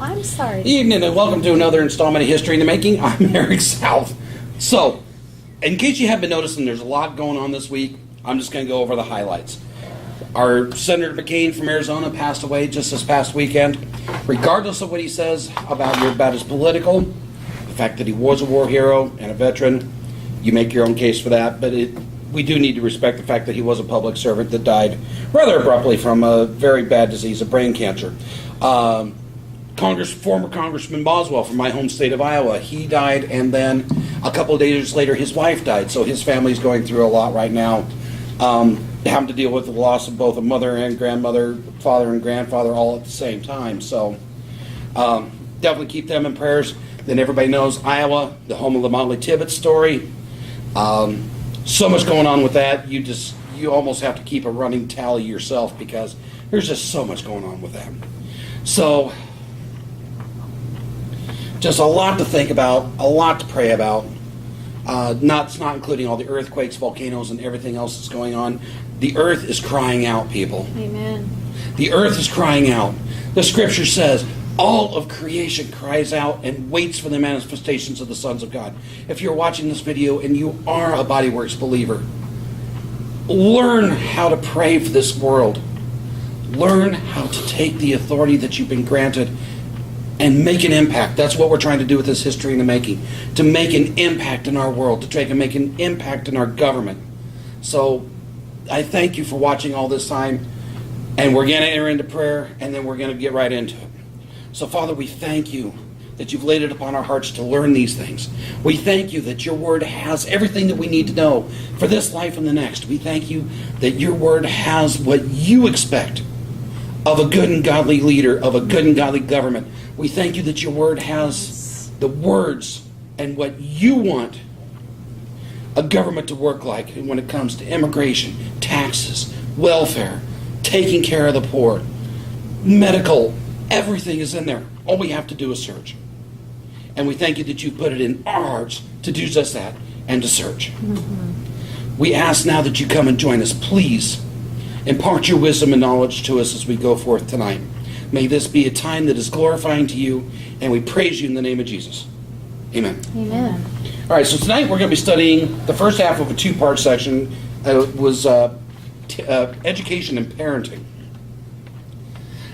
I'm sorry. Evening and welcome to another installment of History in the Making. I'm Eric South. So, in case you haven't been noticing, there's a lot going on this week. I'm just going to go over the highlights. Our Senator McCain from Arizona passed away just this past weekend. Regardless of what he says about his political, the fact that he was a war hero and a veteran, you make your own case for that, but we do need to respect the fact that he was a public servant that died rather abruptly from a very bad disease of brain cancer. Former Congressman Boswell from my home state of Iowa, he died, and then a couple of days later his wife died, so his family's going through a lot right now. Having to deal with the loss of both a mother and grandmother, father and grandfather all at the same time. So definitely keep them in prayers. Then everybody knows Iowa, the home of the Motley Tibbetts story. So much going on with that. You almost have to keep a running tally yourself because there's just so much going on with that. So just a lot to think about, a lot to pray about. Not including all the earthquakes, volcanoes, and everything else that's going on. The earth is crying out, people. Amen. The earth is crying out. The scripture says, all of creation cries out and waits for the manifestations of the sons of God. If you're watching this video and you are a Body Works believer, learn how to pray for this world. Learn how to take the authority that you've been granted and make an impact. That's what we're trying to do with this History in the Making. To make an impact in our world. To try to make an impact in our government. So I thank you for watching all this time. And we're going to enter into prayer. And then we're going to get right into it. So Father, we thank you that you've laid it upon our hearts to learn these things. We thank you that your word has everything that we need to know for this life and the next. We thank you that your word has what you expect of a good and godly leader, of a good and godly government. We thank you that your word has the words and what you want a government to work like when it comes to immigration, taxes, welfare, taking care of the poor, medical, everything is in there. All we have to do is search. And we thank you that you put it in our hearts to do just that and to search. Mm-hmm. We ask now that you come and join us. Please impart your wisdom and knowledge to us as we go forth tonight. May this be a time that is glorifying to you, and we praise you in the name of Jesus. Amen. Amen. All right, so tonight we're going to be studying the first half of a two-part section. It was education and parenting.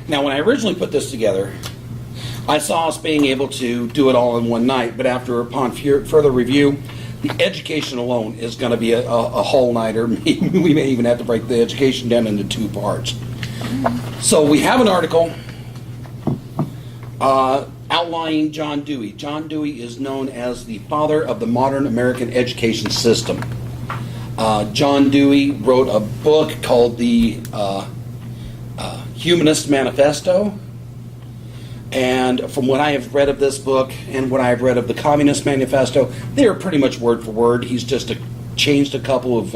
Now, when I originally put this together, I saw us being able to do it all in one night, but upon further review, the education alone is going to be a whole nighter. We may even have to break the education down into two parts. So we have an article outlining John Dewey. John Dewey is known as the father of the modern American education system. John Dewey wrote a book called the Humanist Manifesto. And from what I have read of this book and what I have read of the Communist Manifesto, they are pretty much word for word. He's just changed a couple of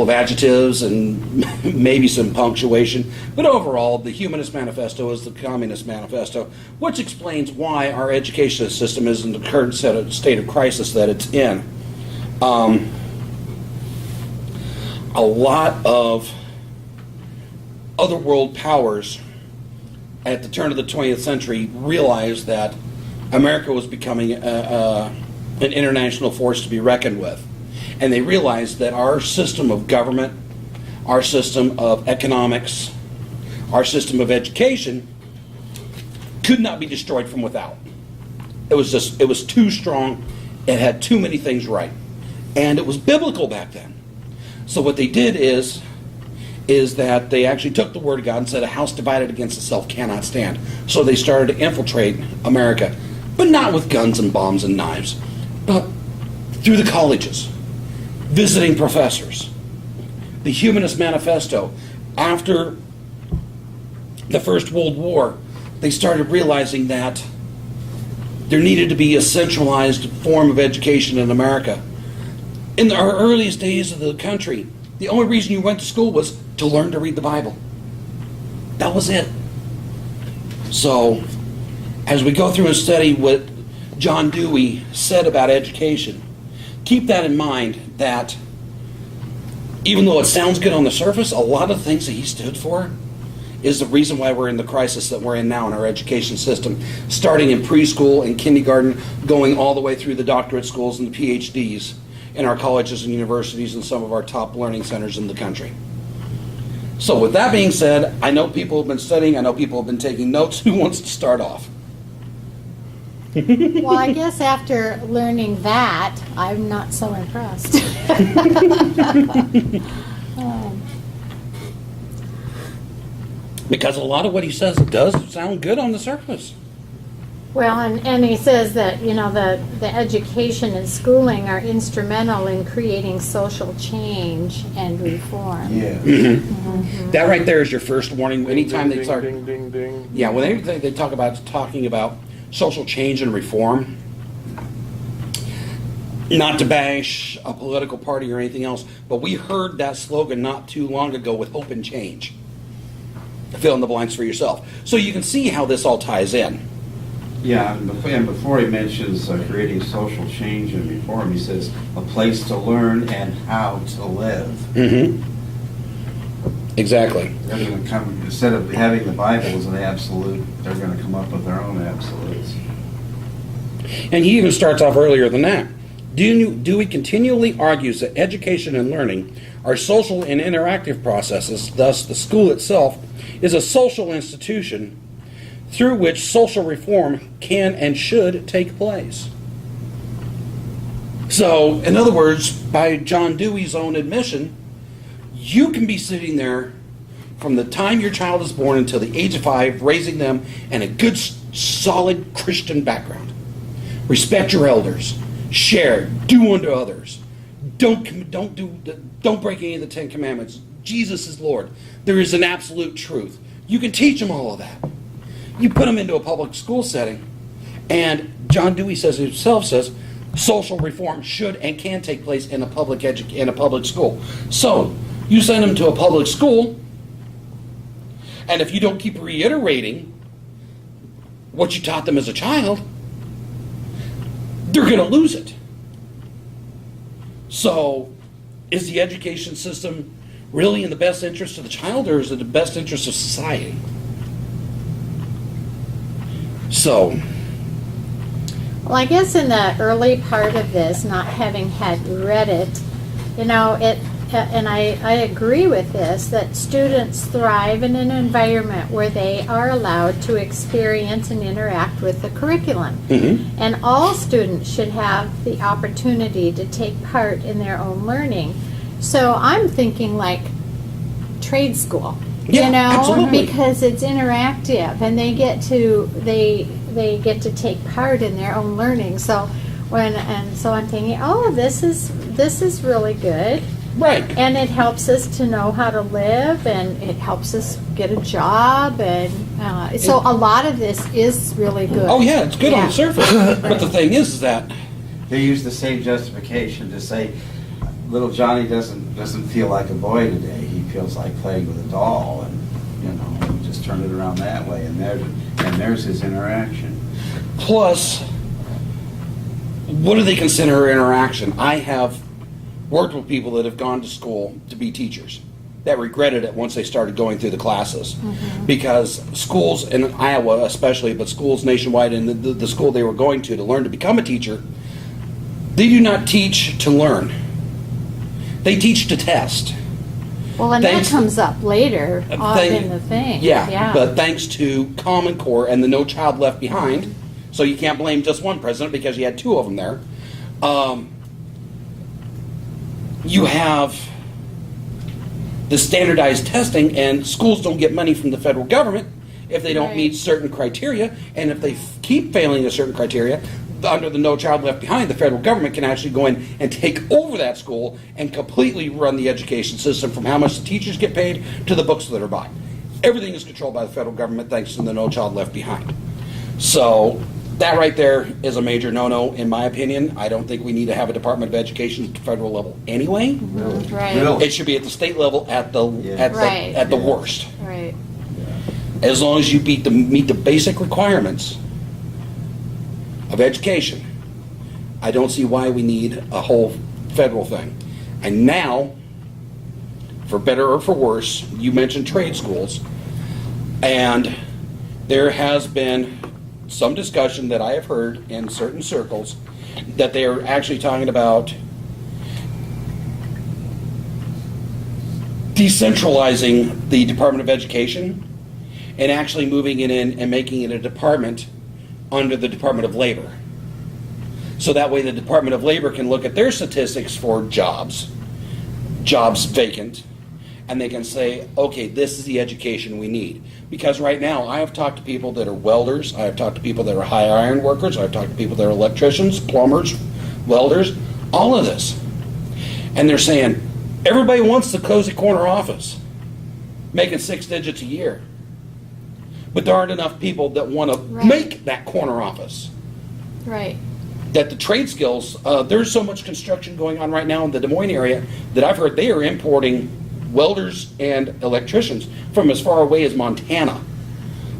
adjectives and maybe some punctuation. But overall, the Humanist Manifesto is the Communist Manifesto, which explains why our education system is in the current state of crisis that it's in. A lot of other world powers at the turn of the 20th century realized that America was becoming an international force to be reckoned with. And they realized that our system of government, our system of economics, our system of education could not be destroyed from without. It was too strong. It had too many things right. And it was biblical back then. So what they did is that they actually took the word of God and said a house divided against itself cannot stand. So they started to infiltrate America, but not with guns and bombs and knives, but through the colleges, visiting professors. The Humanist Manifesto, after the First World War, they started realizing that there needed to be a centralized form of education in America. In our earliest days of the country, the only reason you went to school was to learn to read the Bible. That was it. So, as we go through and study what John Dewey said about education, keep that in mind that even though it sounds good on the surface, a lot of things that he stood for is the reason why we're in the crisis that we're in now in our education system, starting in preschool and kindergarten, going all the way through the doctorate schools and the PhDs in our colleges and universities and some of our top learning centers in the country. So with that being said, I know people have been studying, I know people have been taking notes. Who wants to start off? Well, I guess after learning that, I'm not so impressed. Because a lot of what he says does sound good on the surface. Well, and he says that, you know, the education and schooling are instrumental in creating social change and reform. Yeah. That right there is your first warning. Anytime they start, Ding, ding, ding. yeah, when they talk about talking about social change and reform, not to bash a political party or anything else, but we heard that slogan not too long ago with hope and change. Fill in the blanks for yourself. So you can see how this all ties in. Yeah, and before he mentions creating social change and reform, he says a place to learn and how to live. Mm-hmm. Exactly. They're going to come, instead of having the Bible as an absolute, they're going to come up with their own absolutes. And he even starts off earlier than that. Dewey continually argues that education and learning are social and interactive processes, thus the school itself is a social institution through which social reform can and should take place. So, in other words, by John Dewey's own admission, you can be sitting there from the time your child is born until the age of 5, raising them in a good, solid Christian background. Respect your elders. Share. Do unto others. Don't break any of the 10 Commandments. Jesus is Lord. There is an absolute truth. You can teach them all of that. You put them into a public school setting, and John Dewey himself says social reform should and can take place in a public school. So you send them to a public school, and if you don't keep reiterating what you taught them as a child, they're going to lose it. So is the education system really in the best interest of the child, or is it the best interest of society? So, Well, I guess in the early part of this, not having had read it, you know, and I agree with this, that students thrive in an environment where they are allowed to experience and interact with the curriculum. mm-hmm. And all students should have the opportunity to take part in their own learning. So I'm thinking like trade school, Yeah, you know, absolutely. because it's interactive and they get to take part in their own learning. So I'm thinking, oh, this is really good. Right. And it helps us to know how to live, and it helps us get a job, and so a lot of this is really good. Oh yeah, it's good on the surface. But the thing is that They use the same justification to say, little Johnny doesn't feel like a boy today. He feels like playing with a doll, and you know, we just turn it around that way, and there's his interaction. plus, what do they consider interaction? I have worked with people that have gone to school to be teachers that regretted it once they started going through the classes, because schools in Iowa especially, but schools nationwide, and the school they were going to learn to become a teacher, they do not teach to learn. They teach to test. Well, and Thanks- that comes up later on Thank- in the thing. Yeah, but thanks to Common Core and the No Child Left Behind, so you can't blame just one president because you had two of them there. You have the standardized testing, and schools don't get money from the federal government if they don't Right. meet certain criteria, and if they keep failing a certain criteria, under the No Child Left Behind, the federal government can actually go in and take over that school and completely run the education system, from how much the teachers get paid to the books that are bought. Everything is controlled by the federal government thanks to the No Child Left Behind. So that right there is a major no-no in my opinion. I don't think we need to have a Department of Education at the federal level anyway. Right. Really? It should be at the state level at the Right. at the worst. Right. As long as you meet the basic requirements of education, I don't see why we need a whole federal thing. And now, for better or for worse, you mentioned trade schools. And there has been some discussion that I have heard in certain circles that they are actually talking about decentralizing the Department of Education and actually moving it in and making it a department under the Department of Labor. So that way the Department of Labor can look at their statistics for jobs vacant, and they can say, okay, this is the education we need. Because right now, I have talked to people that are welders, I have talked to people that are high iron workers, I've talked to people that are electricians, plumbers, welders, all of this. And they're saying, everybody wants the cozy corner office, making 6 digits a year. But there aren't enough people that want to make that corner office. Right. That the trade skills, there's so much construction going on right now in the Des Moines area that I've heard they are importing welders and electricians from as far away as Montana,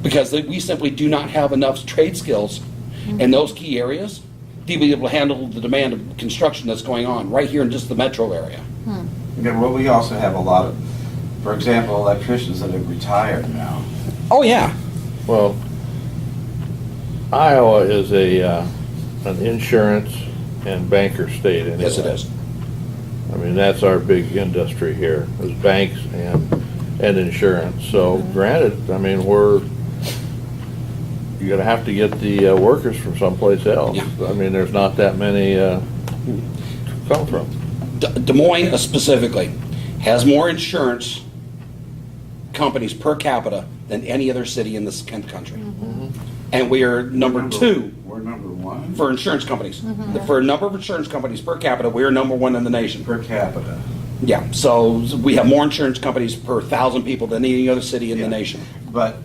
because we simply do not have enough trade skills in those key areas to be able to handle the demand of construction that's going on right here in just the metro area. Yeah, well, we also have a lot of, for example, electricians that have retired now. Oh yeah. Well, Iowa is an insurance and banker state anyway. Yes, it is. I mean, that's our big industry here, is banks and insurance. So granted, I mean, you're gonna have to get the workers from someplace else. Yeah. I mean, there's not that many to come from. Des Moines specifically has more insurance companies per capita than any other city in this country. And we are number 2 We're number 1 for insurance companies. For a number of insurance companies per capita, we are number 1 in the nation. per capita. Yeah, so we have more insurance companies per 1,000 people than any other city in the Yeah. nation. But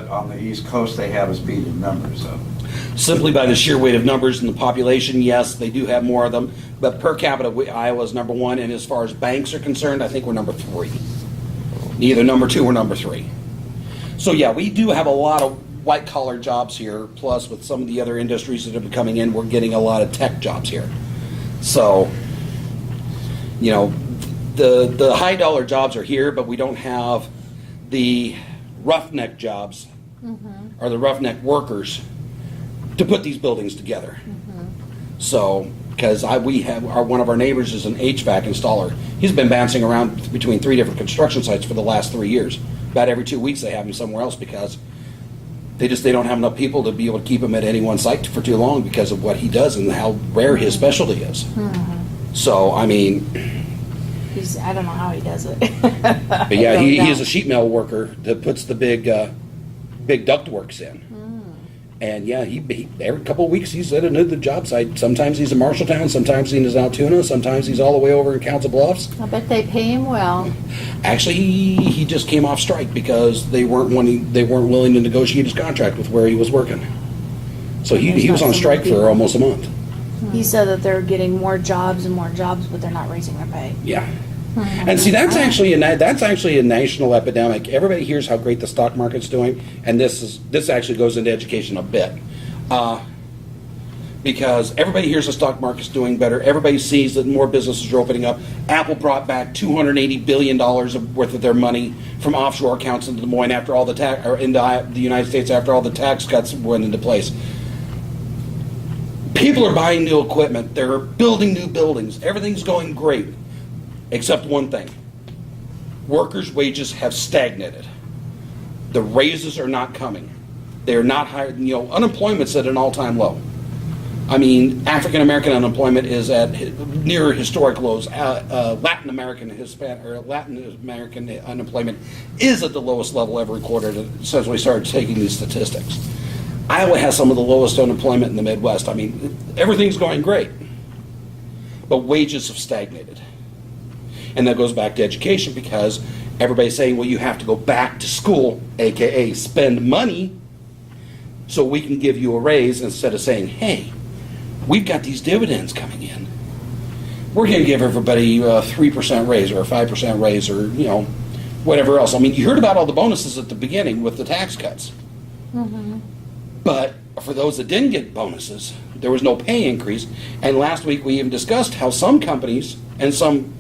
on the East Coast, they have us beat in numbers, though. Simply by the sheer weight of numbers and the population, yes, they do have more of them. But per capita, Iowa's number 1, and as far as banks are concerned, I think we're number 3. Either number 2 or number 3. So yeah, we do have a lot of white-collar jobs here, plus with some of the other industries that have been coming in, we're getting a lot of tech jobs here. So, you know, the high-dollar jobs are here, but we don't have the roughneck jobs or the roughneck workers to put these buildings together. So, because one of our neighbors is an HVAC installer. He's been bouncing around between 3 different construction sites for the last 3 years. About every 2 weeks they have him somewhere else because they don't have enough people to be able to keep him at any one site for too long because of what he does and how rare his specialty is. So, I mean, I don't know how he does it. but yeah, he is a sheet metal worker that puts the big ductworks in. And yeah, he every couple of weeks he's at another job site. Sometimes he's in Marshalltown, sometimes he's in Altoona, sometimes he's all the way over in Council Bluffs. I bet they pay him well. Actually, he just came off strike because they weren't willing to negotiate his contract with where he was working. So he was on strike for almost a month. He said that they're getting more jobs and more jobs, but they're not raising their pay. Yeah. And see, that's actually a national epidemic. Everybody hears how great the stock market's doing, and this actually goes into education a bit, because everybody hears the stock market's doing better. Everybody sees that more businesses are opening up. Apple brought back $280 billion worth of their money from offshore accounts into Des Moines after all into the United States after all the tax cuts went into place. People are buying new equipment. They're building new buildings. Everything's going great. Except one thing. Workers' wages have stagnated. The raises are not coming. They're not higher. Unemployment's at an all-time low. I mean, African American unemployment is at near historic lows. Latin American unemployment is at the lowest level ever recorded since we started taking these statistics. Iowa has some of the lowest unemployment in the Midwest. I mean, everything's going great, but wages have stagnated. And that goes back to education because everybody's saying, well, you have to go back to school, aka spend money, so we can give you a raise, instead of saying, hey, we've got these dividends coming in. We're going to give everybody a 3% raise or a 5% raise or, whatever else. I mean, you heard about all the bonuses at the beginning with the tax cuts. But for those that didn't get bonuses, there was no pay increase. And last week we even discussed how some companies and some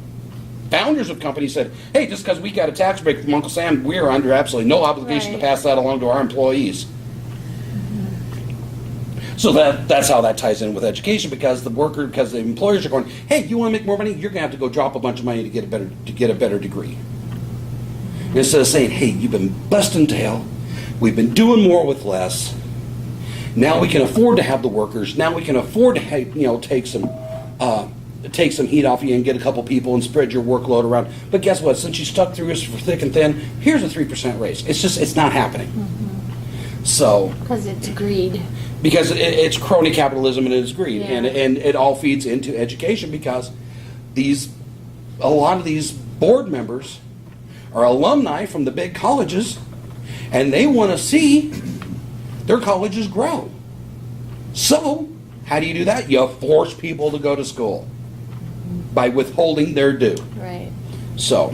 founders of companies said, hey, just because we got a tax break from Uncle Sam, we are under absolutely no obligation Right. to pass that along to our employees. So that's how that ties in with education, because the employers are going, hey, you want to make more money? You're going to have to go drop a bunch of money to get a better degree. Instead of saying, hey, you've been busting tail, we've been doing more with less. Now we can afford to have the workers. Now we can afford to take some heat off you and get a couple people and spread your workload around. But guess what? Since you stuck through this for thick and thin, here's a 3% raise. It's not happening. So Because it's greed. because it's crony capitalism and it's greed, Yeah. and it all feeds into education, because a lot of these board members are alumni from the big colleges, and they want to see their colleges grow. So how do you do that? You force people to go to school by withholding their due. Right. So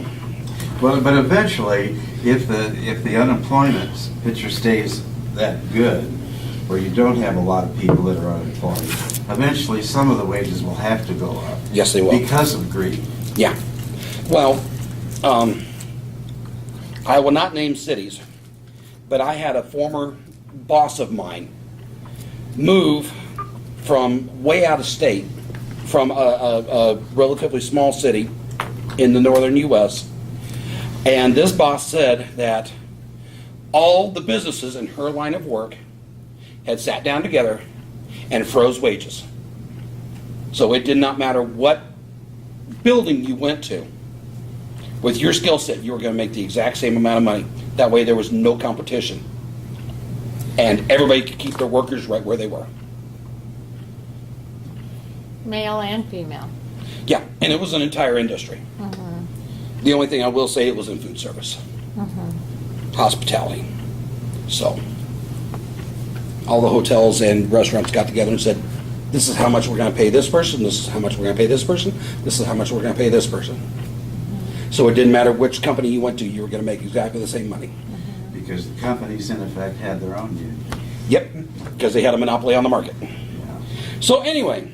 Well, but eventually, if the unemployment picture stays that good, where you don't have a lot of people that are unemployed, eventually some of the wages will have to go up. yes, they will. Because of greed. Yeah. Well, I will not name cities, but I had a former boss of mine move from way out of state, from a relatively small city in the northern U.S., and this boss said that all the businesses in her line of work had sat down together and froze wages. So it did not matter what building you went to. With your skill set, you were going to make the exact same amount of money. That way there was no competition. And everybody could keep their workers right where they were. Male and female. Yeah, and it was an entire industry. The only thing I will say, it was in food service. Hospitality. So, all the hotels and restaurants got together and said, this is how much we're going to pay this person, this is how much we're going to pay this person, this is how much we're going to pay this person. So it didn't matter which company you went to, you were going to make exactly the same money. Because the companies, in effect, had their own union. Yep, because they had a monopoly on the market. Yeah. So anyway,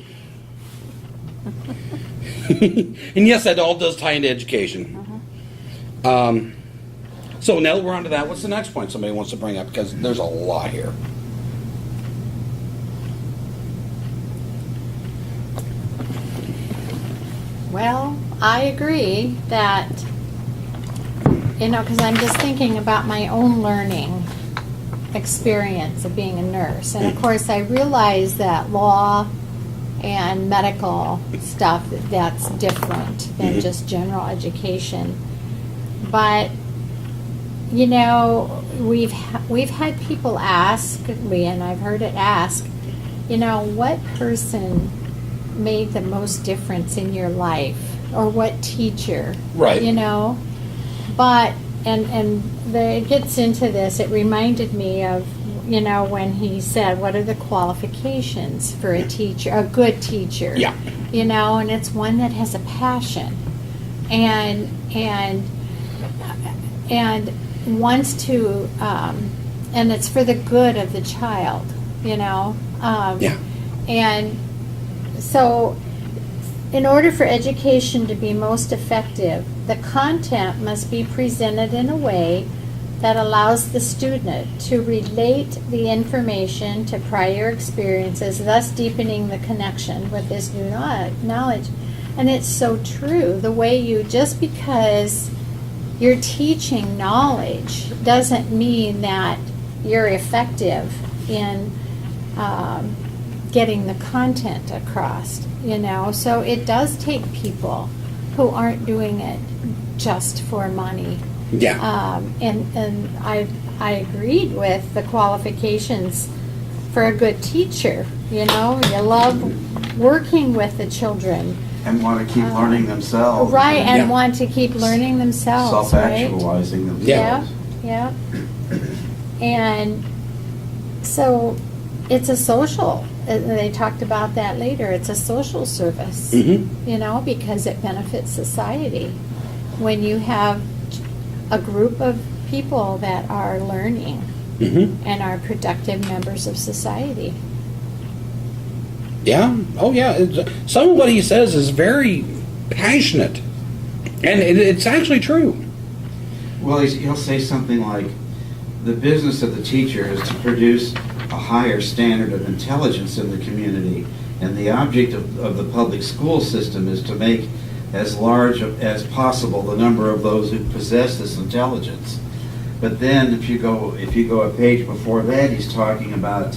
and yes, that all does tie into education. So now that we're on to that, what's the next point somebody wants to bring up? Because there's a lot here. Well, I agree that, because I'm just thinking about my own learning experience of being a nurse. And of course, I realize that law and medical stuff, that's different than just general education. But, we've had people ask me, and I've heard it asked, what person made the most difference in your life, or what teacher? Right. But it gets into this. It reminded me of when he said, what are the qualifications for a teacher, a good teacher? Yeah. And it's one that has a passion and wants to, and it's for the good of the child, Yeah. And so, in order for education to be most effective, the content must be presented in a way that allows the student to relate the information to prior experiences, thus deepening the connection with his new knowledge. And it's so true. The way just because you're teaching knowledge doesn't mean that you're effective in getting the content across, So it does take people who aren't doing it just for money. Yeah. And I agreed with the qualifications for a good teacher. You love working with the children. And want to keep learning themselves. Right, and Yeah. want to keep learning themselves, right? Self-actualizing Yeah, themselves. yeah. And so it's a social, they talked about that later, it's a social service, because it benefits society. When you have a group of people that are learning and are productive members of society. Yeah. Oh, yeah. Some of what he says is very passionate. And it's actually true. Well, he'll say something like, the business of the teacher is to produce a higher standard of intelligence in the community, and the object of the public school system is to make as large as possible the number of those who possess this intelligence. But then, if you go a page before that, he's talking about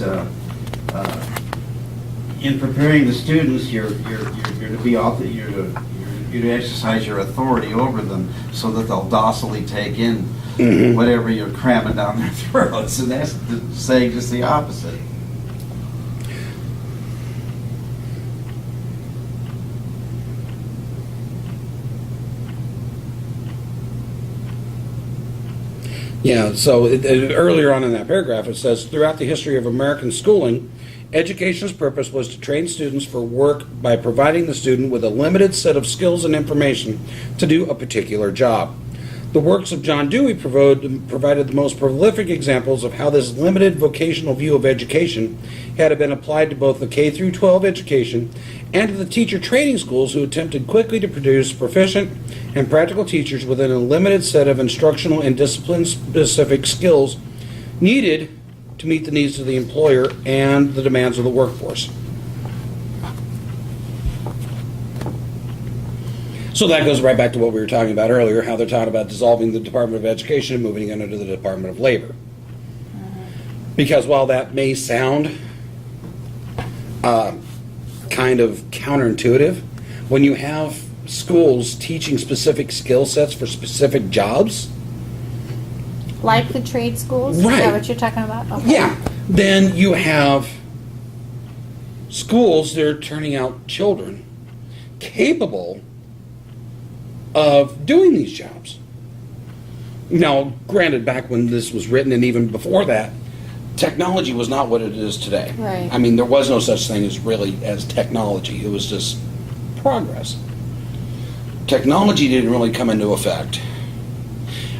in preparing the students, you're to be you're to exercise your authority over them, so that they'll docilely take in whatever you're cramming down their throats, and that's saying just the opposite. Yeah, so earlier on in that paragraph it says, throughout the history of American schooling, education's purpose was to train students for work by providing the student with a limited set of skills and information to do a particular job. The works of John Dewey provided the most prolific examples of how this limited vocational view of education had been applied to both the K through 12 education and to the teacher training schools, who attempted quickly to produce proficient and practical teachers within a limited set of instructional and discipline-specific skills needed to meet the needs of the employer and the demands of the workforce. So that goes right back to what we were talking about earlier, how they're talking about dissolving the Department of Education and moving it under the Department of Labor. Because while that may sound kind of counterintuitive, when you have schools teaching specific skill sets for specific jobs, Like the trade schools? Right. Is that what you're talking about? Okay. yeah, then you have schools that are turning out children capable of doing these jobs. Now, granted, back when this was written and even before that, technology was not what it is today. Right. I mean, there was no such thing as technology. It was just progress. Technology didn't really come into effect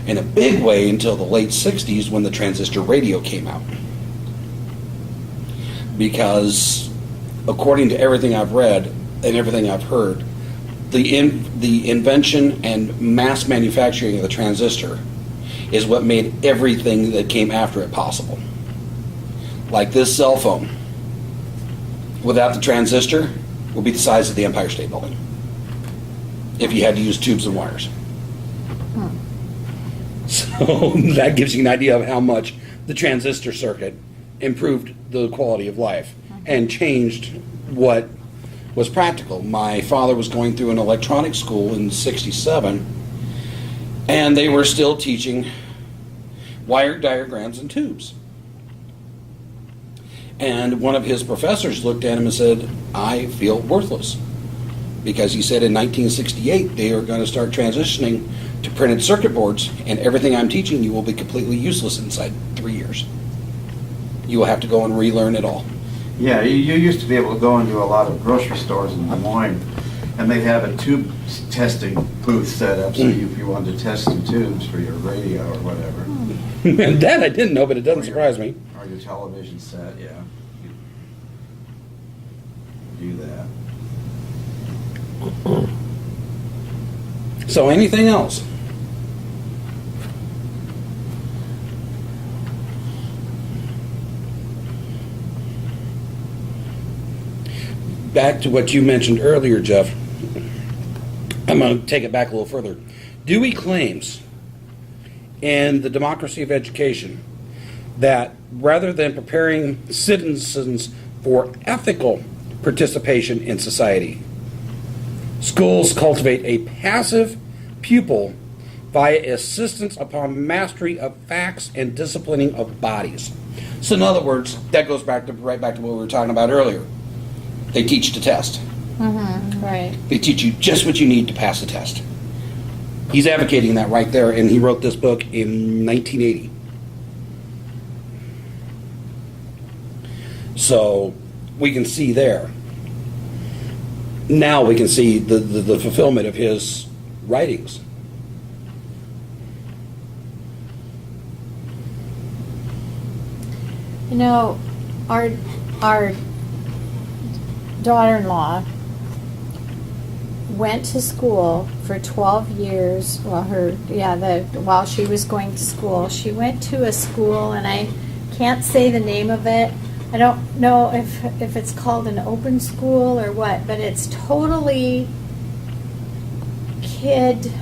in a big way until the late 60s, when the transistor radio came out. Because according to everything I've read and everything I've heard, the invention and mass manufacturing of the transistor is what made everything that came after it possible. Like this cell phone, without the transistor, would be the size of the Empire State Building, if you had to use tubes and wires. So that gives you an idea of how much the transistor circuit improved the quality of life and changed what was practical. My father was going through an electronics school in '67, and they were still teaching wire diagrams and tubes. And one of his professors looked at him and said, I feel worthless. Because he said in 1968 they are going to start transitioning to printed circuit boards, and everything I'm teaching you will be completely useless inside 3 years. You will have to go and relearn it all. Yeah, you used to be able to go into a lot of grocery stores in Des Moines, and they'd have a tube testing booth set up, so if you wanted to test some tubes for your radio or whatever. And that I didn't know, but it doesn't surprise me. Or your television set, yeah. You do that. So anything else? Back to what you mentioned earlier, Jeff. I'm going to take it back a little further. Dewey claims in The Democracy of Education that rather than preparing citizens for ethical participation in society, schools cultivate a passive pupil via assistance upon mastery of facts and disciplining of bodies. So in other words, that goes back to right back to what we were talking about earlier. They teach to test. Right. They teach you just what you need to pass the test. He's advocating that right there, and he wrote this book in 1980. So we can see there. Now we can see the fulfillment of his writings. You know, our daughter-in-law went to school for 12 years. Well, while she was going to school, she went to a school, and I can't say the name of it. I don't know if it's called an open school or what, but it's totally kid.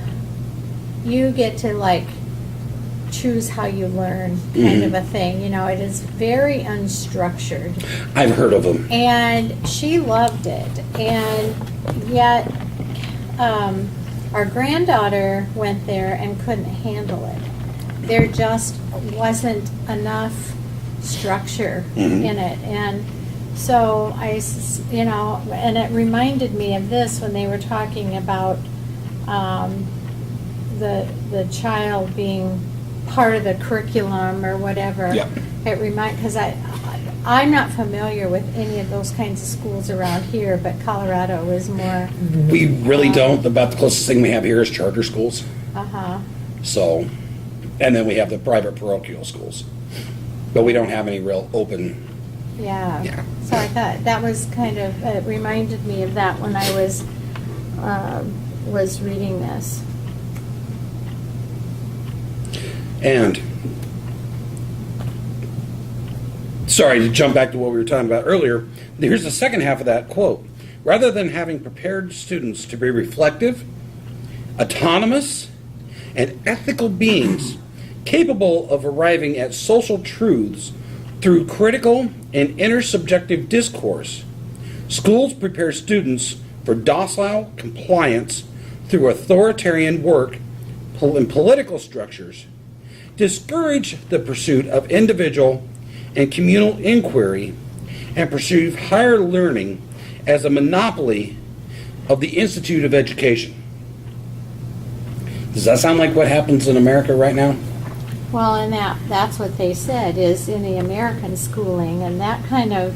You get to like choose how you learn, kind of a thing. You know, it is very unstructured. I've heard of them. And she loved it. And yet, our granddaughter went there and couldn't handle it. There just wasn't enough structure in it. And so and it reminded me of this when they were talking about the child being part of the curriculum or whatever. Yep. Because I'm not familiar with any of those kinds of schools around here, but Colorado is more. We really don't. About the closest thing we have here is charter schools. So, and then we have the private parochial schools, but we don't have any real open. Yeah. Yeah. So I thought that was kind of, it reminded me of that when I was reading this. And sorry to jump back to what we were talking about earlier. Here's the second half of that quote. Rather than having prepared students to be reflective, autonomous, and ethical beings capable of arriving at social truths through critical and intersubjective discourse, schools prepare students for docile compliance through authoritarian work and political structures, discourage the pursuit of individual and communal inquiry, and perceive higher learning as a monopoly of the Institute of Education. Does that sound like what happens in America right now? Well, and that's what they said is in the American schooling, and that kind of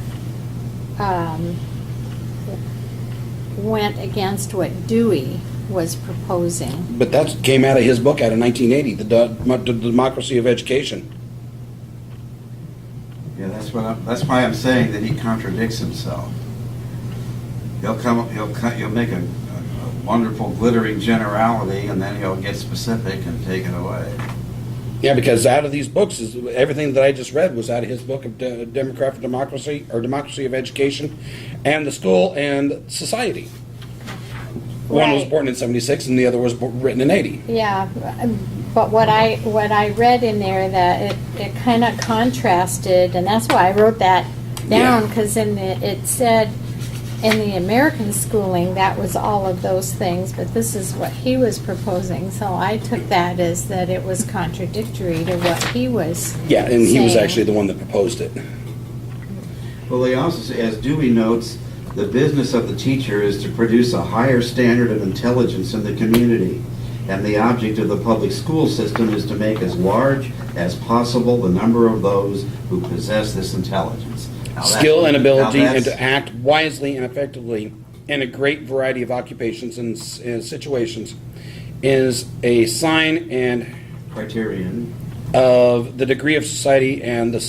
went against what Dewey was proposing. But that came out of his book out of 1980, The Democracy of Education. Yeah, that's why I'm saying that he contradicts himself. He'll make a wonderful glittering generality, and then he'll get specific and take it away. Yeah, because out of these books, everything that I just read was out of his book of Democrat for Democracy, or Democracy of Education, and the School and Society. One was Right. born in 76, and the other was written in 80. Yeah, but what I read in there, that it kind of contrasted, and that's why I wrote that down, Yeah. because it said in the American schooling that was all of those things, but this is what he was proposing. So I took that as that it was contradictory to what he was. Yeah, and he was saying. actually the one that proposed it. Well, they also say, as Dewey notes, the business of the teacher is to produce a higher standard of intelligence in the community, and the object of the public school system is to make as large as possible the number of those who possess this intelligence. Now Skill and ability, now and that's- to act wisely and effectively in a great variety of occupations and situations is a sign and criterion. of the degree of society and the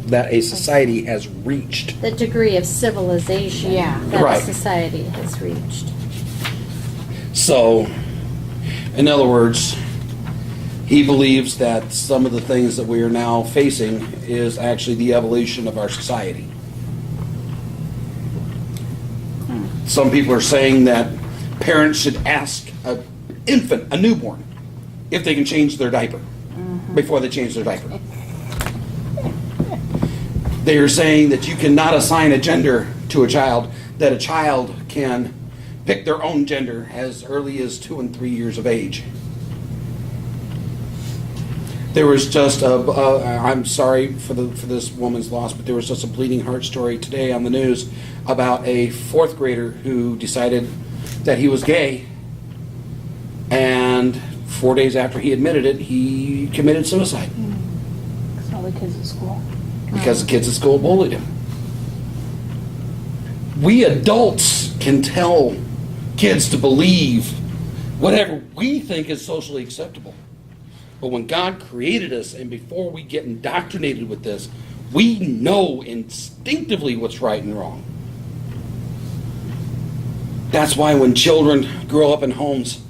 that a society has reached. The degree of civilization that Right. society has reached. So, in other words, he believes that some of the things that we are now facing is actually the evolution of our society. Some people are saying that parents should ask an infant, a newborn, if they can change their diaper before they change their diaper. They are saying that you cannot assign a gender to a child, that a child can pick their own gender as early as 2 and 3 years of age. There was just I'm sorry for this woman's loss, but there was just a bleeding heart story today on the news about a 4th grader who decided that he was gay, and 4 days after he admitted it, he committed suicide Because all the kids at school. because the kids at school bullied him. We adults can tell kids to believe whatever we think is socially acceptable. But when God created us, and before we get indoctrinated with this, we know instinctively what's right and wrong. That's why when children grow up in homes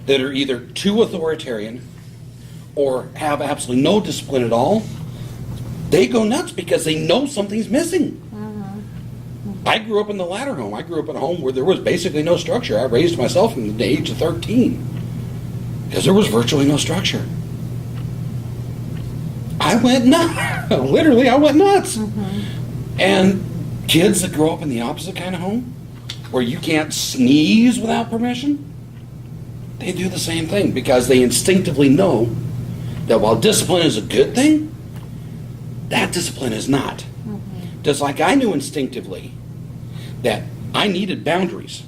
that are either too authoritarian or have absolutely no discipline at all, they go nuts because they know something's missing. I grew up in the latter home. I grew up in a home where there was basically no structure. I raised myself from the age of 13 because there was virtually no structure. I went nuts. Literally, I went nuts. And kids that grow up in the opposite kind of home, where you can't sneeze without permission, they do the same thing because they instinctively know that while discipline is a good thing, that discipline is not. Just like I knew instinctively that I needed boundaries.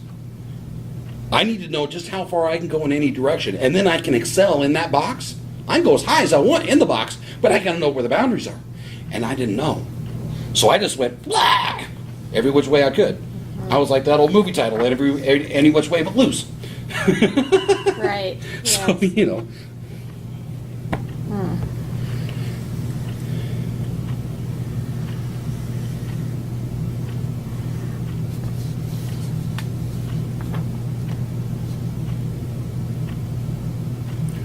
I need to know just how far I can go in any direction, and then I can excel in that box. I can go as high as I want in the box, but I gotta know where the boundaries are. And I didn't know. So I just went, blah, every which way I could. I was like that old movie title, any which way but loose. Right. So, you know.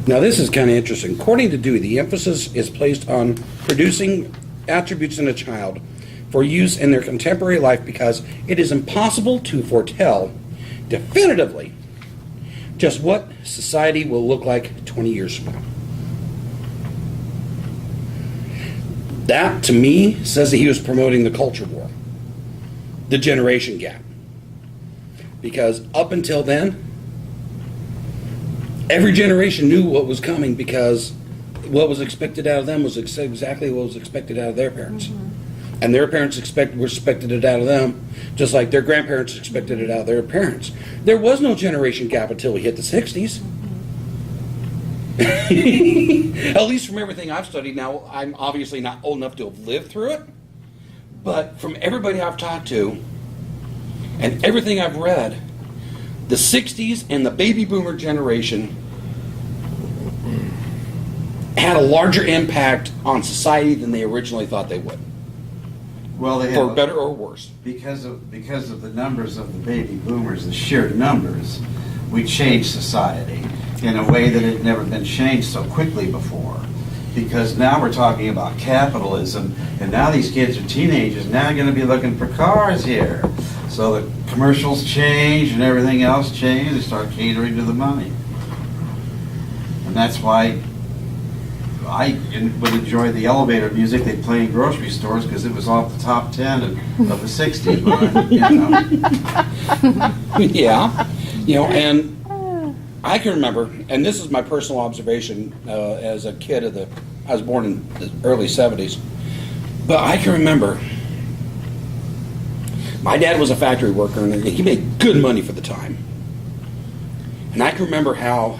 Now this is kind of interesting. According to Dewey, the emphasis is placed on producing attributes in a child for use in their contemporary life because it is impossible to foretell definitively just what society will look like 20 years from now. That, to me, says that he was promoting the culture war, the generation gap. Because up until then, every generation knew what was coming because what was expected out of them was exactly what was expected out of their parents. And their parents expected it out of them, just like their grandparents expected it out of their parents. There was no generation gap until we hit the 60s. At least from everything I've studied. Now, I'm obviously not old enough to have lived through it, but from everybody I've talked to and everything I've read, the 60s and the baby boomer generation had a larger impact on society than they originally thought they would. Well, they For have, better or worse. because of the numbers of the baby boomers, the sheer numbers, we changed society in a way that had never been changed so quickly before. Because now we're talking about capitalism, and now these kids are teenagers, now they're going to be looking for cars here. So the commercials change and everything else change, they start catering to the money. And that's why I would enjoy the elevator music they play in grocery stores because it was off the top 10 of the 60s. Yeah. You know, and I can remember, and this is my personal observation as a kid I was born in the early 70s, but I can remember my dad was a factory worker and he made good money for the time. And I can remember how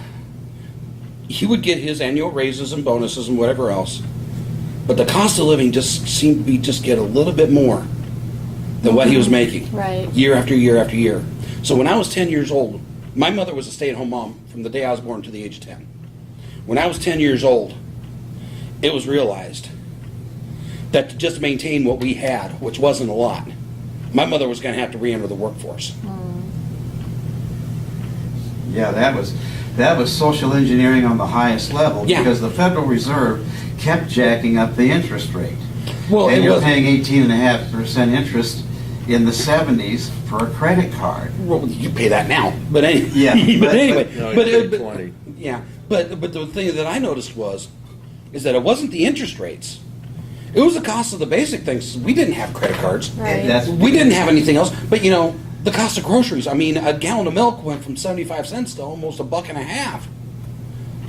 he would get his annual raises and bonuses and whatever else, but the cost of living just seemed to be get a little bit more than what he was making. Right. Year after year after year. So when I was 10 years old, my mother was a stay-at-home mom from the day I was born to the age of 10. When I was 10 years old, it was realized that to just maintain what we had, which wasn't a lot, my mother was going to have to re-enter the workforce. Yeah, that was social engineering on the highest level Yeah. because the Federal Reserve kept jacking up the interest rate. Well, and it you're was paying 18.5% interest in the 70s for a credit card. well, you pay that now, but anyway. Yeah, but anyway, No, but, you pay but 20. yeah, but the thing that I noticed is that it wasn't the interest rates; it was the cost of the basic things. We didn't have credit cards. Right. And that's We didn't have anything else. But you know, the cost of groceries. I mean, a gallon of milk went from 75 cents to almost $1.50.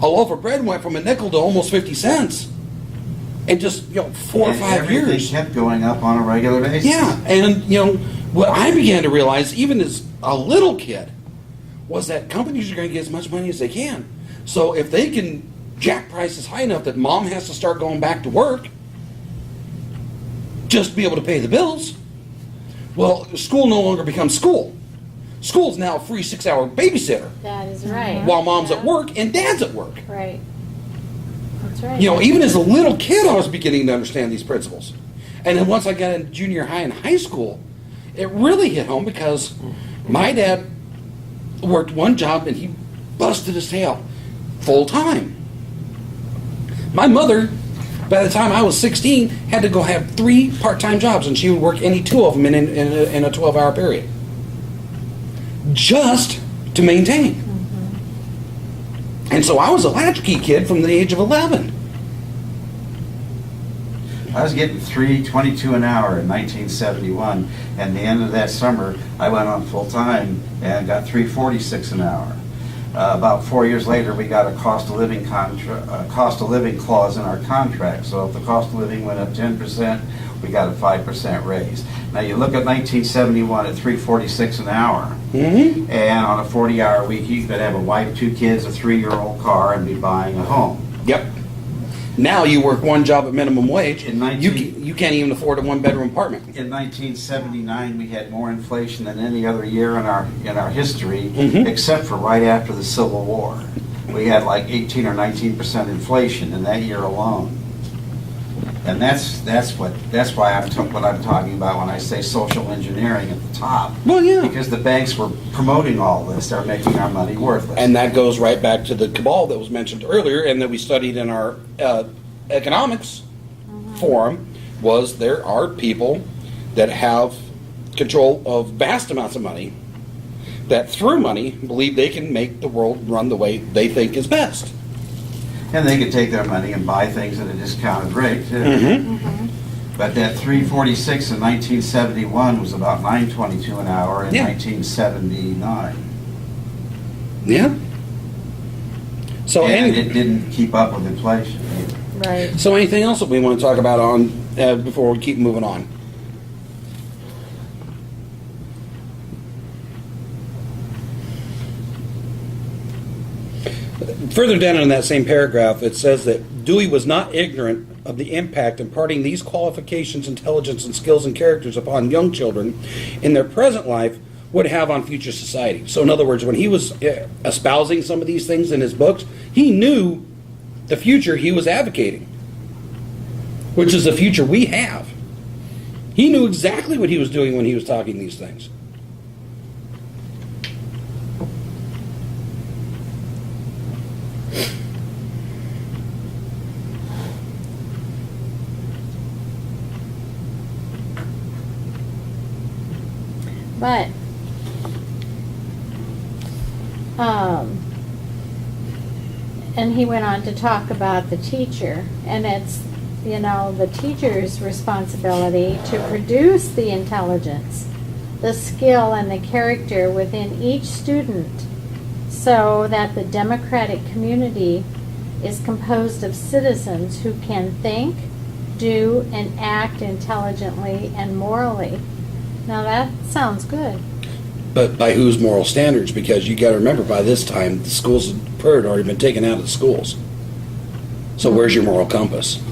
A loaf of bread went from a nickel to almost 50 cents. In just 4 or and 5 everything years. kept going up on a regular basis. Yeah, and what I began to realize, even as a little kid, was that companies are going to get as much money as they can. So if they can jack prices high enough that mom has to start going back to work just to be able to pay the bills, well, school no longer becomes school. School's now a free 6-hour babysitter That is right. while mom's Yeah. at work and dad's at work. Right. That's right. Even as a little kid, I was beginning to understand these principles. And then once I got into junior high and high school, it really hit home because my dad worked one job and he busted his tail full time. My mother, by the time I was 16, had to go have 3 part-time jobs, and she would work any 2 of them in a 12-hour period, just to maintain. And so I was a latchkey kid from the age of 11. I was getting $3.22 an hour in 1971, and the end of that summer, I went on full-time and got $3.46 an hour. About 4 years later, we got a cost of living clause in our contract. So if the cost of living went up 10%, we got a 5% raise. Now you look at 1971 at $3.46 an hour, Mm-hmm. and on a 40-hour week, you could have a wife, 2 kids, a 3-year-old car, and be buying a home. Yep. Now you work one job at minimum wage. In 19 you can't even afford a 1-bedroom apartment. In 1979, we had more inflation than any other year in our history, Mhm. except for right after the Civil War. We had like 18 or 19% inflation in that year alone. And that's why what I'm talking about when I say social engineering at the top. Well, yeah. Because the banks were promoting all this, they're making our money worthless. And that goes right back to the cabal that was mentioned earlier and that we studied in our economics forum, was there are people that have control of vast amounts of money that through money believe they can make the world run the way they think is best. And they could take their money and buy things at a discounted rate, too. Mm-hmm. But that $3.46 in 1971 was about $9.22 an hour in Yeah. 1979. Yeah. So And it didn't keep up with inflation either. Right. So anything else that we want to talk about on before we keep moving on? Further down in that same paragraph, it says that Dewey was not ignorant of the impact imparting these qualifications, intelligence, and skills and characters upon young children in their present life would have on future society. So in other words, when he was espousing some of these things in his books, he knew the future he was advocating, which is the future we have. He knew exactly what he was doing when he was talking these things. But, and he went on to talk about the teacher, and it's, the teacher's responsibility to produce the intelligence, the skill, and the character within each student, so that the democratic community is composed of citizens who can think, do, and act intelligently and morally. Now that sounds good. But by whose moral standards? Because you got to remember, by this time, the schools had already been taken out of the schools. So where's your moral compass?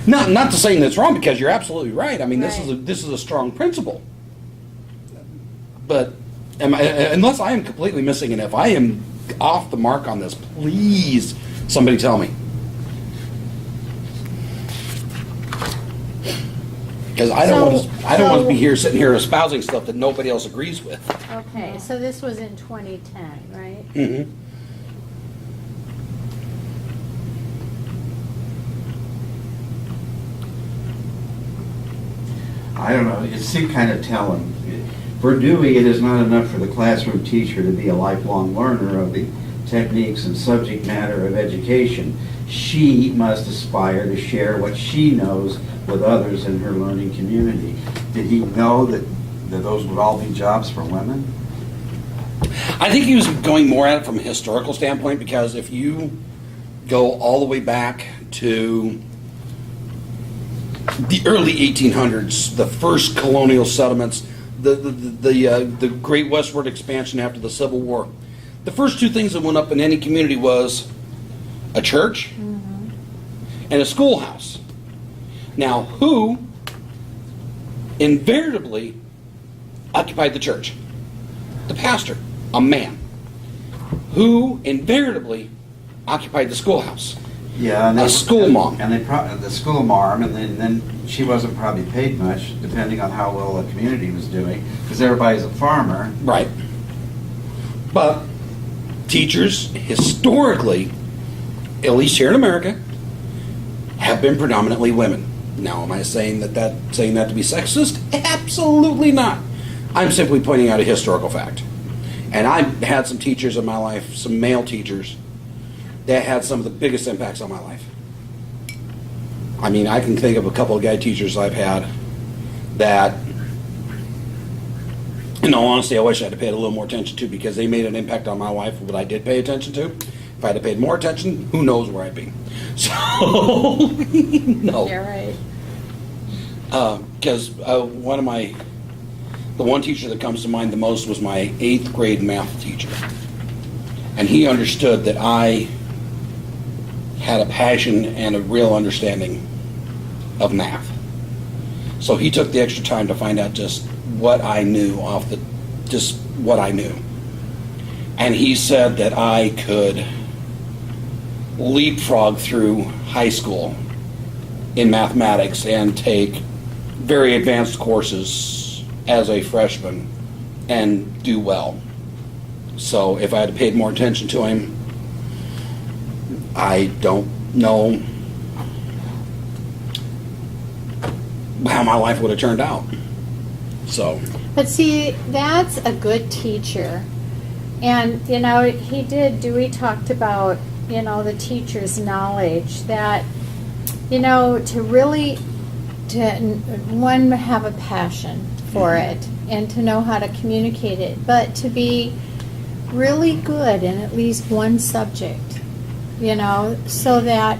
Not to saying that's wrong, because you're absolutely right. I mean, this is a strong principle. But unless I am completely missing, and if I am off the mark on this, please somebody tell me. Because I don't want to be here sitting here espousing stuff that nobody else agrees with. Okay, so this was in 2010, right? Mm-hmm. I don't know, it seemed kind of telling. For Dewey, it is not enough for the classroom teacher to be a lifelong learner of the techniques and subject matter of education. She must aspire to share what she knows with others in her learning community. Did he know that those would all be jobs for women? I think he was going more at it from a historical standpoint, because if you go all the way back to the early 1800s, the first colonial settlements, the great westward expansion after the Civil War, the first 2 things that went up in any community was a church and a schoolhouse. Now, who invariably occupied the church? The pastor, a man. Who invariably occupied the schoolhouse? Yeah, and a school mom. And the school mom, and then she wasn't probably paid much, depending on how well the community was doing, because everybody's a farmer. Right. But teachers, historically, at least here in America, have been predominantly women. Now, am I saying that to be sexist? Absolutely not. I'm simply pointing out a historical fact. And I've had some teachers in my life, some male teachers, that had some of the biggest impacts on my life. I mean, I can think of a couple of guy teachers I've had that, in all honesty, I wish I had paid a little more attention to, because they made an impact on my life, what I did pay attention to. If I had paid more attention, who knows where I'd be. So, no. You're right. Because the one teacher that comes to mind the most was my 8th grade math teacher. And he understood that I had a passion and a real understanding of math. So he took the extra time to find out just what I knew just what I knew. And he said that I could leapfrog through high school in mathematics and take very advanced courses as a freshman and do well. So if I had paid more attention to him, I don't know how my life would have turned out. So. But see, that's a good teacher. And, Dewey talked about, the teacher's knowledge, that, to really, one, have a passion for it and to know how to communicate it, but to be really good in at least one subject, so that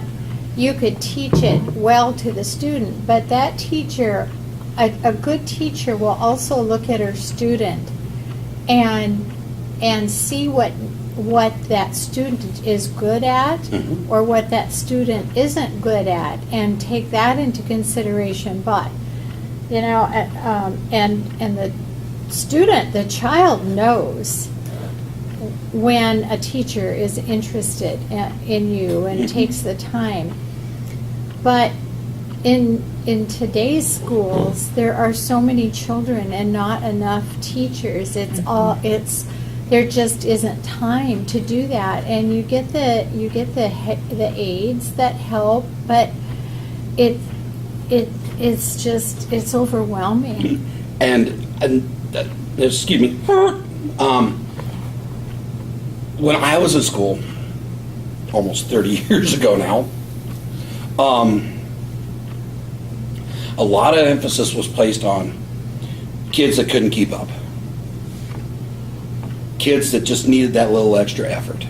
you could teach it well to the student. But that teacher, a good teacher will also look at her student and see what that student is good at, Mm-hmm. or what that student isn't good at, and take that into consideration. But and the student, the child, knows when a teacher is interested in you and Mm-hmm. takes the time. But in today's schools, there are so many children and not enough teachers. There just isn't time to do that, and you get the aides that help, but it's overwhelming. And excuse me, when I was in school, almost 30 years ago now, a lot of emphasis was placed on kids that couldn't keep up. Kids that just needed that little extra effort.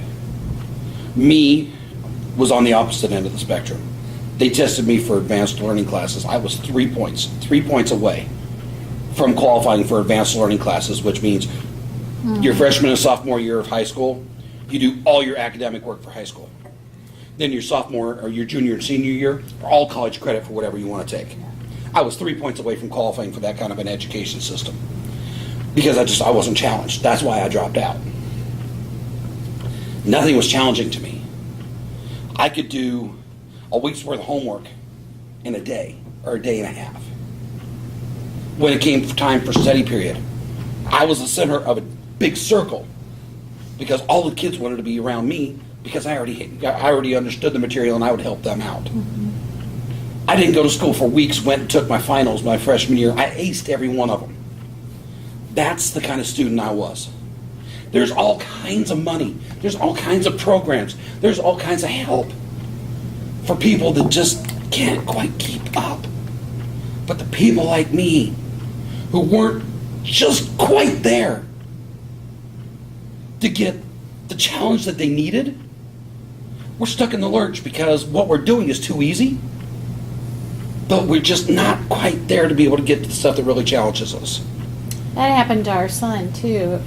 Me was on the opposite end of the spectrum. They tested me for advanced learning classes. I was 3 points away from qualifying for advanced learning classes, which means your freshman and sophomore year of high school, you do all your academic work for high school. Then your sophomore or your junior and senior year are all college credit for whatever you want to take. I was 3 points away from qualifying for that kind of an education system, because I wasn't challenged. That's why I dropped out. Nothing was challenging to me. I could do a week's worth of homework in a day or a day and a half. When it came time for study period, I was the center of a big circle, because all the kids wanted to be around me, because I already understood the material and I would help them out. Mm-hmm. I didn't go to school for weeks, went and took my finals my freshman year. I aced every one of them. That's the kind of student I was. There's all kinds of money. There's all kinds of programs. There's all kinds of help for people that just can't quite keep up. But the people like me, who weren't just quite there to get the challenge that they needed, we're stuck in the lurch because what we're doing is too easy, but we're just not quite there to be able to get to the stuff that really challenges us. That happened to our son too.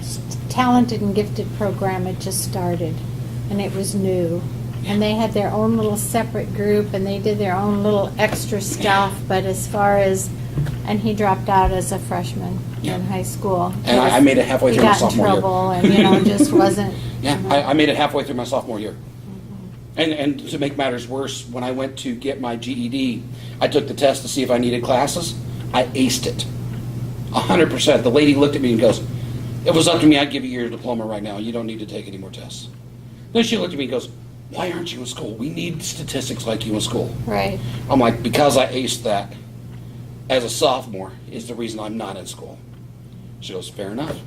Talented and Gifted program had just started, and it was new. And they had their own little separate group, and they did their own little extra stuff. But as far as, and he dropped out as a freshman in high school. And I made it halfway through my sophomore year. He got in trouble, and just wasn't. Yeah, I made it halfway through my sophomore year. And to make matters worse, when I went to get my GED, I took the test to see if I needed classes. I aced it. 100%. The lady looked at me and goes, "If it was up to me, I'd give you your diploma right now. You don't need to take any more tests." Then she looked at me and goes, "Why aren't you in school? We need statistics like you in school." Right. I'm like, "Because I aced that as a sophomore is the reason I'm not in school." She goes, "Fair enough."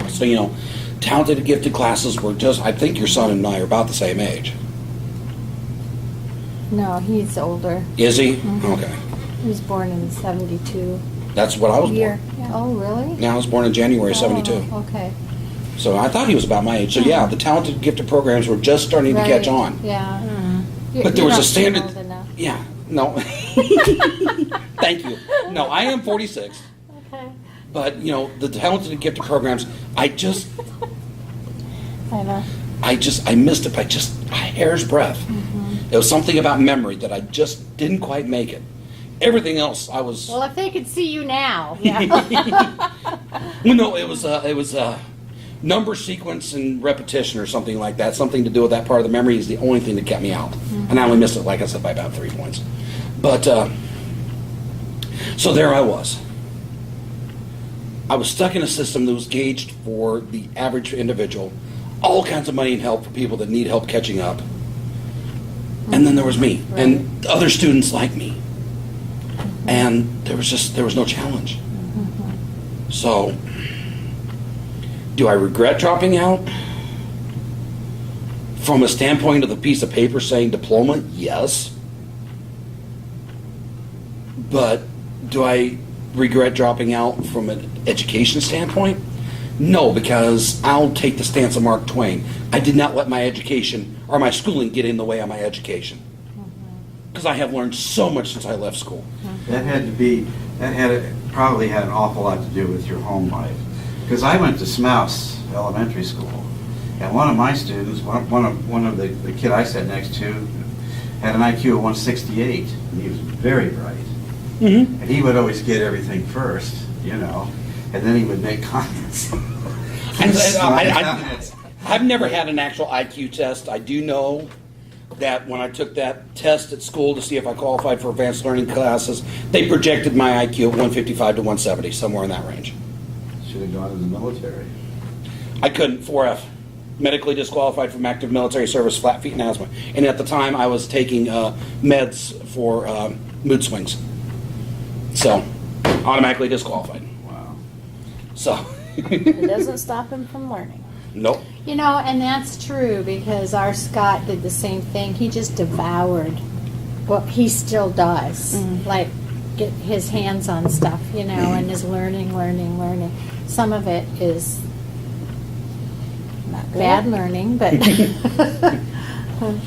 So, talented and gifted classes were just, I think your son and I are about the same age. No, he's older. Is he? Mhm. Okay. He was born in 72. That's what I was Year. born. Oh, really? Yeah, I was born in January of 72. Oh, okay. So I thought he was about my age. So yeah, the talented and gifted programs were just starting to catch Right. on. Yeah. But there You was a don't seem standard. old enough. Yeah, no. Thank you. No, I am 46. Okay. But, the talented and gifted programs, I know. missed it by just a hair's breadth. It was something about memory that I just didn't quite make it. Everything else, I was. Well, if they could see you now. Well, no, it was number sequence and repetition or something like that. Something to do with that part of the memory is the only thing that kept me out. And I only missed it, like I said, by about 3 points. But, so there I was. I was stuck in a system that was gauged for the average individual. All kinds of money and help for people that need help catching up. And then there was me and other students like me. And there was no challenge. So, do I regret dropping out? From a standpoint of the piece of paper saying diploma, yes. But do I regret dropping out from an education standpoint? No, because I'll take the stance of Mark Twain. I did not let my education or my schooling get in the way of my education. Because I have learned so much since I left school. That probably had an awful lot to do with your home life. Because I went to Smouse Elementary School, and one of my students, one of the kid I sat next to, had an IQ of 168, and he was very bright. Mm-hmm. And he would always get everything first, and then he would make comments. I've never had an actual IQ test. I do know that when I took that test at school to see if I qualified for advanced learning classes, they projected my IQ at 155 to 170, somewhere in that range. Should have gone to the military. I couldn't, 4F. Medically disqualified from active military service, flat feet and asthma. And at the time, I was taking meds for mood swings. So, automatically disqualified. Wow. So. It doesn't stop him from learning. Nope. And that's true because our Scott did the same thing. He just devoured what he still does. Like, get his hands on stuff, and is learning. Some of it is Not good. bad learning, but.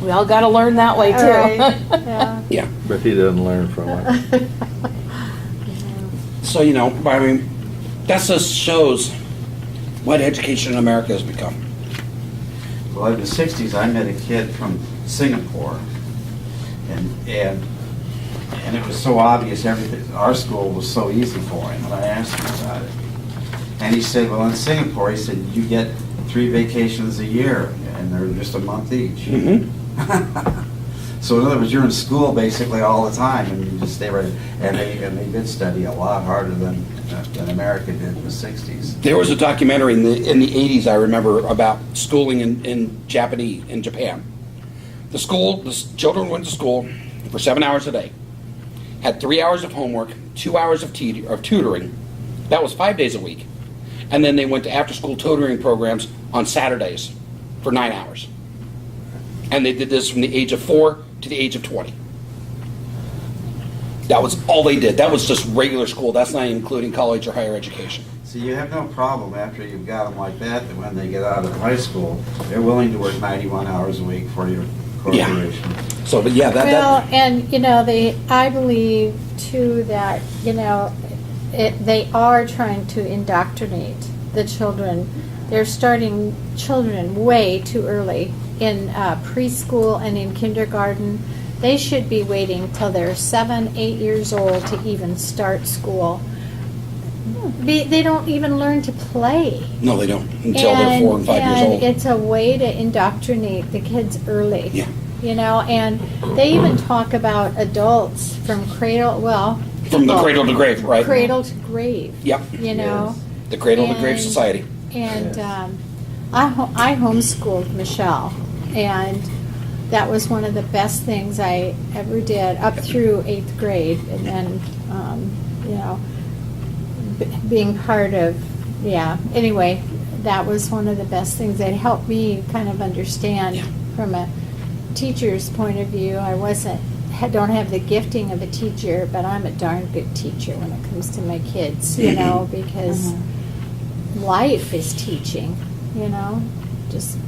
We all got to learn that way too. Right. Yeah. Yeah. But he doesn't learn from it. So, that just shows what education in America has become. Well, in the 60s, I met a kid from Singapore, and it was so obvious everything. Our school was so easy for him, and I asked him about it. And he said, well, in Singapore, he said, you get 3 vacations a year, and they're just a month each. Mm-hmm. So in other words, you're in school basically all the time, and you just stay right. And they did study a lot harder than America did in the 60s. There was a documentary in the 80s, I remember, about schooling in Japan. The children went to school for 7 hours a day, had 3 hours of homework, 2 hours of tutoring. That was 5 days a week. And then they went to after-school tutoring programs on Saturdays for 9 hours. And they did this from the age of 4 to the age of 20. That was all they did. That was just regular school. That's not including college or higher education. So you have no problem after you've got them like that when they get out of high school, they're willing to work 91 hours a week for your corporation. Yeah. So, but yeah, And I believe too that they are trying to indoctrinate the children. They're starting children way too early in preschool and in kindergarten. They should be waiting till they're 7, 8 years old to even start school. They don't even learn to play. No, they don't, until they're 4 and 5 years old. It's a way to indoctrinate the kids early. Yeah. You know, and they even talk about adults from cradle, From the people, cradle to grave, right? cradle to grave. Yep. You know, The cradle to grave And- society. and Yes. I homeschooled Michelle, and that was one of the best things I ever did up through 8th grade, and then you know, being part of, anyway, that was one of the best things that helped me kind of understand from a teacher's point of view. I don't have the gifting of a teacher, but I'm a darn good teacher when it comes to my kids, you know, because life is teaching, you know, just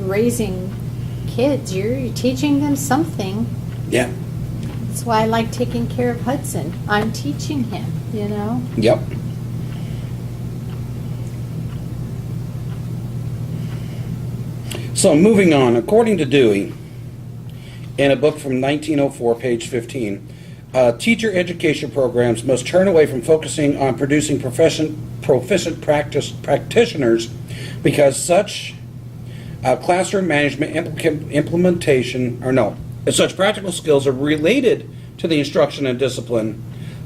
raising kids. You're teaching them something. Yeah. That's why I like taking care of Hudson. I'm teaching him, you know. Yep. So moving on, according to Dewey, in a book from 1904, page 15, teacher education programs must turn away from focusing on producing proficient practitioners because such classroom management such practical skills are related to the instruction and discipline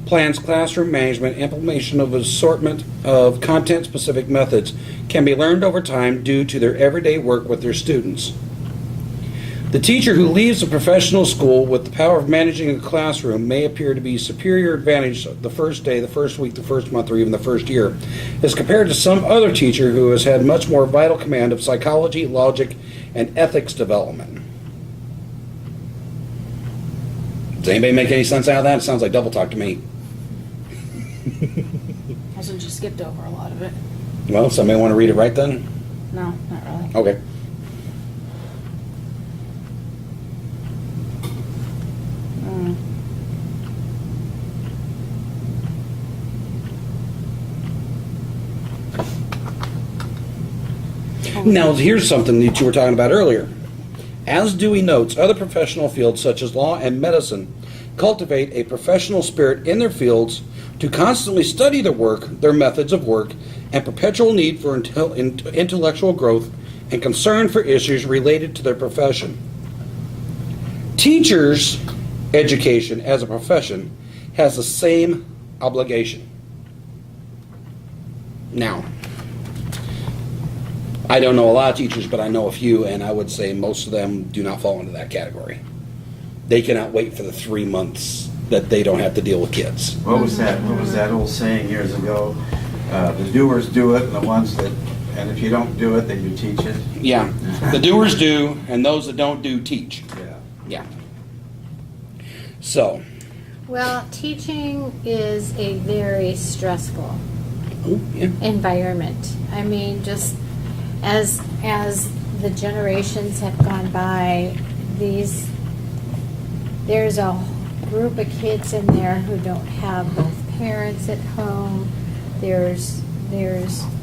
plans, classroom management, implementation of assortment of content-specific methods can be learned over time due to their everyday work with their students. The teacher who leaves a professional school with the power of managing a classroom may appear to be superior advantage the first day, the first week, the first month, or even the first year, as compared to some other teacher who has had much more vital command of psychology, logic, and ethics development. Does anybody make any sense out of that? It sounds like double talk to me. Also, just skipped over a lot of it. Well, somebody want to read it right then? No, not really. Okay. Now, here's something that you were talking about earlier. As Dewey notes, other professional fields such as law and medicine cultivate a professional spirit in their fields to constantly study their work, their methods of work, and perpetual need for intellectual growth and concern for issues related to their profession. Teachers' education as a profession has the same obligation. Now, I don't know a lot of teachers, but I know a few, and I would say most of them do not fall into that category. They cannot wait for the 3 months that they don't have to deal with kids. What was that old saying years ago? The doers do it, and the ones that, and if you don't do it, then you teach it. Yeah, the doers do, and those that don't do teach. Yeah. Yeah. So. Well, teaching is a very stressful Yeah. environment. I mean, just as the generations have gone by, there's a group of kids in there who don't have both parents at home. There's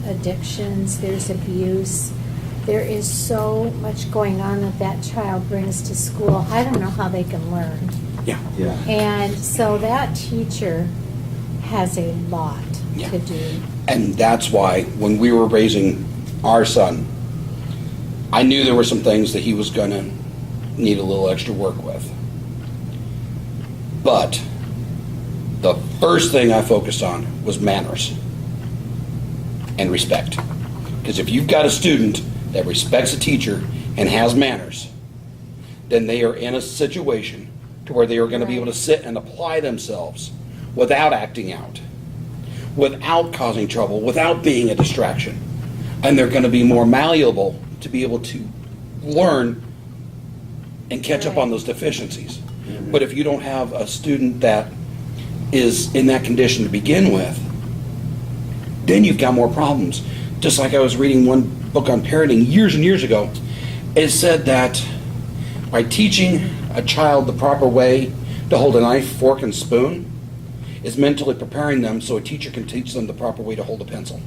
addictions, there's abuse. There is so much going on that child brings to school. I don't know how they can learn. Yeah. Yeah. And so that teacher has a lot to do. And that's why when we were raising our son, I knew there were some things that he was going to need a little extra work with. But the first thing I focused on was manners and respect. Because if you've got a student that respects a teacher and has manners, then they are in a situation to where they are going to be able to sit and apply themselves without acting out, without causing trouble, without being a distraction. And they're going to be more malleable to be able to learn and catch up on those deficiencies. But if you don't have a student that is in that condition to begin with, then you've got more problems. Just like I was reading one book on parenting years and years ago, it said that by teaching a child the proper way to hold a knife, fork, and spoon is mentally preparing them so a teacher can teach them the proper way to hold a pencil.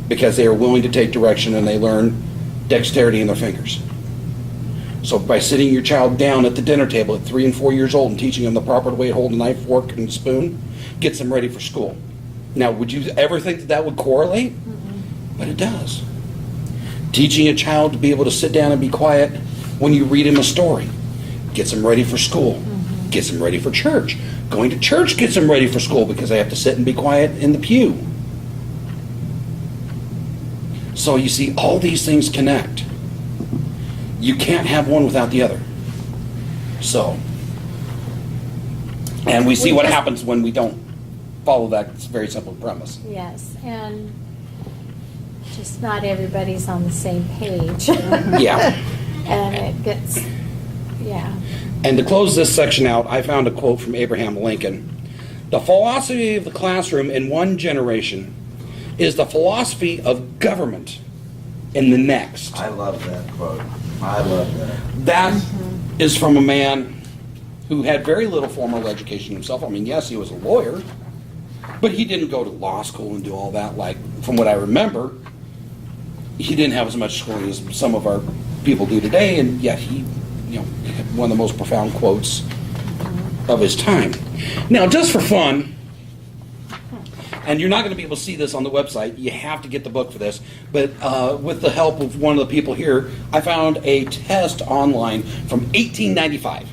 Because they are willing to take direction and they learn dexterity in their fingers. So by sitting your child down at the dinner table at 3 and 4 years old and teaching them the proper way to hold a knife, fork, and spoon, gets them ready for school. Now, would you ever think that that would correlate? But it does. Teaching a child to be able to sit down and be quiet when you read him a story gets him ready for school, gets him ready for church. Going to church gets them ready for school because they have to sit and be quiet in the pew. So you see, all these things connect. You can't have one without the other. So, and we see what happens when we don't follow that very simple premise. Yes, and just not everybody's on the same page. Yeah. And it gets, yeah. And to close this section out, I found a quote from Abraham Lincoln. The philosophy of the classroom in one generation is the philosophy of government in the next. I love that quote. I love that. That is from a man who had very little formal education himself. I mean, yes, he was a lawyer, but he didn't go to law school and do all that. Like, from what I remember, he didn't have as much schooling as some of our people do today, and yet he, had one of the most profound quotes of his time. Now, just for fun, and you're not going to be able to see this on the website, you have to get the book for this, but with the help of one of the people here, I found a test online from 1895.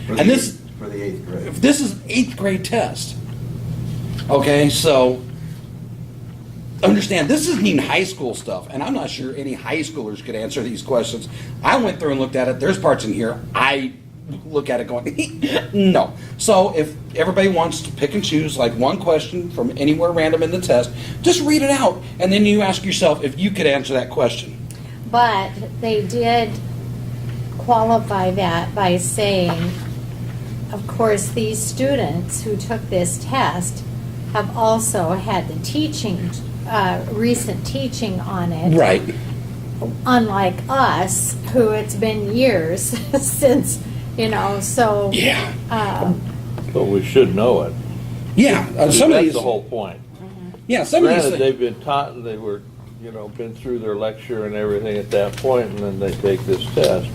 For And this for the 8th grade. this is an 8th grade test. Okay, so understand, this isn't even high school stuff, and I'm not sure any high schoolers could answer these questions. I went through and looked at it. There's parts in here I look at it going, no. So if everybody wants to pick and choose like one question from anywhere random in the test, just read it out, and then you ask yourself if you could answer that question. But they did qualify that by saying, of course, these students who took this test have also had the teaching, recent teaching on it. Right. Unlike us, who it's been years since, so. Yeah. But we should know it. Yeah. Some of That's these. the whole point. Yeah. Some of Granted, these. they've been taught and they were, been through their lecture and everything at that point, and then they take this test,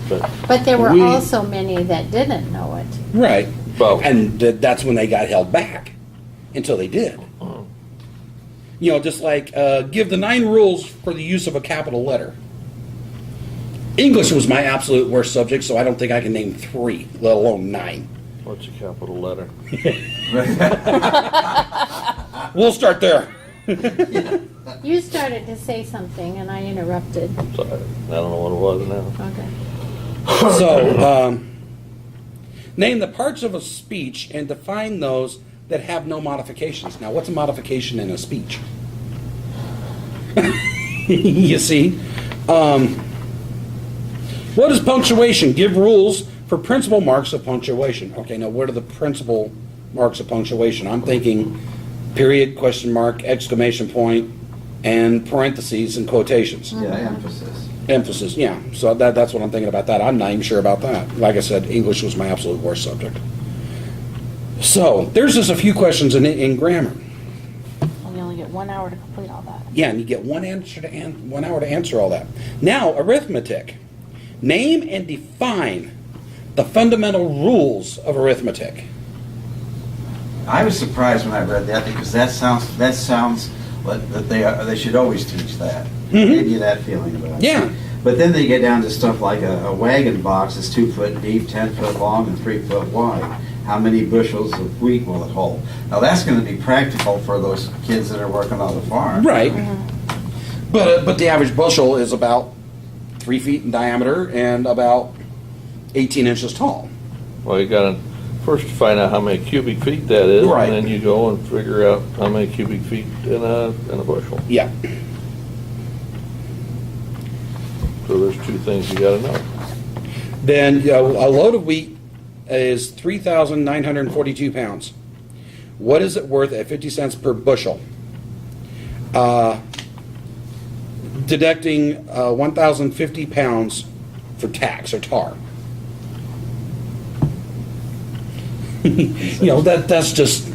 But there were We- also many that didn't know it. Right. Well- And that's when they got held back until they did. Just like give the 9 rules for the use of a capital letter. English was my absolute worst subject, so I don't think I can name 3, let alone 9. what's a capital letter? We'll start there. You started to say something and I interrupted. So, I don't know what it was now. Okay. So, name the parts of a speech and define those that have no modifications. Now, what's a modification in a speech? You see? What is punctuation? Give rules for principal marks of punctuation. Okay, now what are the principal marks of punctuation? I'm thinking period, question mark, exclamation point, and parentheses and quotations. Yeah, emphasis. Emphasis, yeah. So that's what I'm thinking about that. I'm not even sure about that. Like I said, English was my absolute worst subject. So there's just a few questions in grammar. And you only get 1 hour to complete all that. Yeah, and you get 1 hour to answer all that. Now, arithmetic. Name and define the fundamental rules of arithmetic. I was surprised when I read that because that sounds like that they should always teach that. Give you that feeling about it. Yeah. But then they get down to stuff like a wagon box is 2 foot deep, 10 foot long, and 3 foot wide. How many bushels of wheat will it hold? Now that's going to be practical for those kids that are working on the farm. Right. But the average bushel is about 3 feet in diameter and about 18 inches tall. Well, you gotta first find out how many cubic feet that is, Right. and then you go and figure out how many cubic feet in a bushel. Yeah. So there's 2 things you gotta know. Then a load of wheat is 3,942 pounds. What is it worth at 50 cents per bushel? Deducting 1,050 pounds for tax or tar. That's just.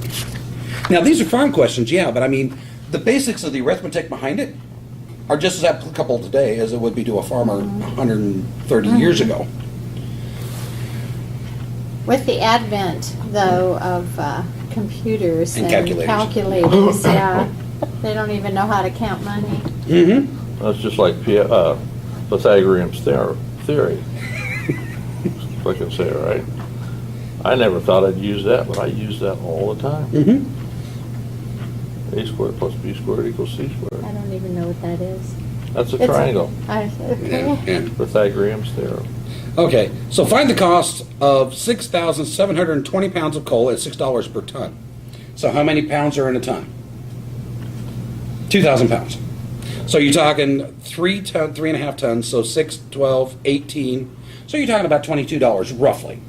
Now these are farm questions, yeah, but I mean the basics of the arithmetic behind it are just as applicable today as it would be to a farmer 130 years ago. With the advent, though, of computers And and calculators, yeah, they don't even know how to count money. Mm-hmm. That's just like Pythagorean's theory. If I can say it right. I never thought I'd use that, but I use that all the time. Mm-hmm. A squared plus b squared equals c I squared. don't even know what that is. That's a It's- triangle. Okay. Yeah. Pythagorean's theorem. Okay, so find the cost of 6,720 pounds of coal at $6 per ton. So how many pounds are in a ton? 2,000 pounds. So you're talking 3.5 tons, so 6, 12, 18. So you're talking about $22 roughly.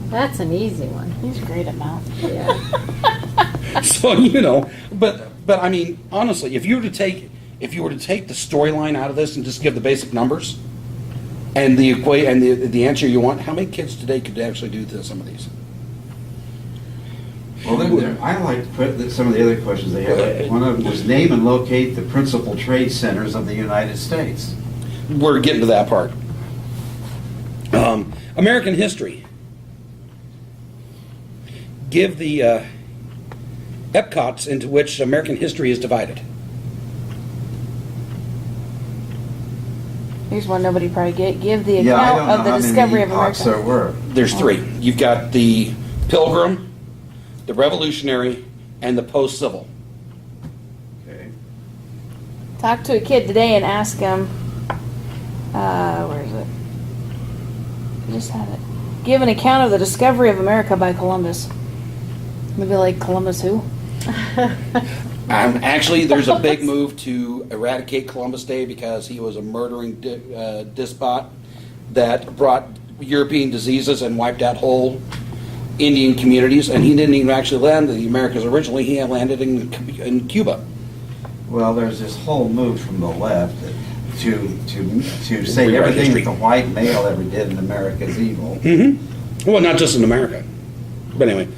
That's an easy one. He's great at math. Yeah. So but I mean, honestly, if you were to take the storyline out of this and just give the basic numbers and the the answer you want, how many kids today could actually do some of these? Well, I like to put some of the other questions they had. One of them was name and locate the principal trade centers of the United States. We're getting to that part. American history. Give the epochs into which American history is divided. Here's one nobody probably get. Give the Yeah, I account don't know of the how discovery many of epochs America. there were. There's three. You've got the Pilgrim, the Revolutionary, and the post-civil. Okay. Talk to a kid today and ask him, where is it? I just had it. Give an account of the discovery of America by Columbus. Maybe like Columbus who? Actually, there's a big move to eradicate Columbus Day because he was a murdering despot that brought European diseases and wiped out whole Indian communities, and he didn't even actually land in the Americas originally. He had landed in Cuba. Well, there's this whole move from the left to say Rewrite everything history. that the white male ever did in America is evil. Mm-hmm. Well, not just in America. But anyway.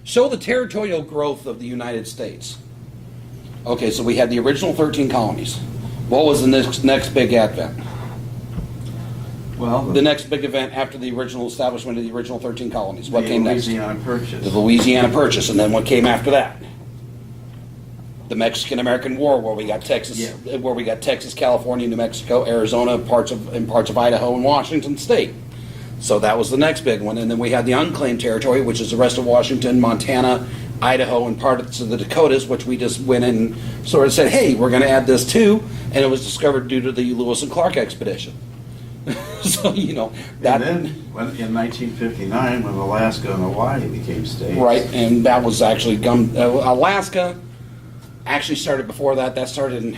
Show the territorial growth of the United States. Okay, so we had the original 13 colonies. What was the next big advent? Well, The next big event after the original establishment of the original 13 colonies. What came next? Louisiana Purchase. The Louisiana Purchase, and then what came after that? The Mexican-American War, where we got Texas, Yeah. where we got Texas, California, New Mexico, Arizona, parts of Idaho and Washington State. So that was the next big one, and then we had the unclaimed territory, which is the rest of Washington, Montana, Idaho, and parts of the Dakotas, which we just went in and sort of said, "Hey, we're going to add this too," and it was discovered due to the Lewis and Clark expedition. So that. And then in 1959, when Alaska and Hawaii became states. Right, and that was actually Alaska. Actually started before that. That started in.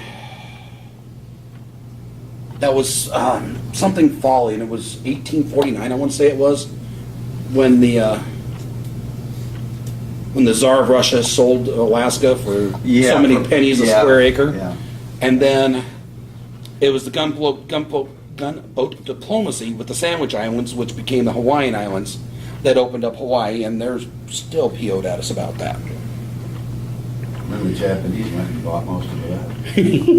That was something folly, and it was 1849. I want to say it was when the Tsar of Russia sold Alaska for so many pennies a square acre, Yeah. and then it was the gunboat diplomacy with the Sandwich Islands, which became the Hawaiian Islands, that opened up Hawaii, and they're still PO'd at us about that. Then the Japanese went and bought most of that.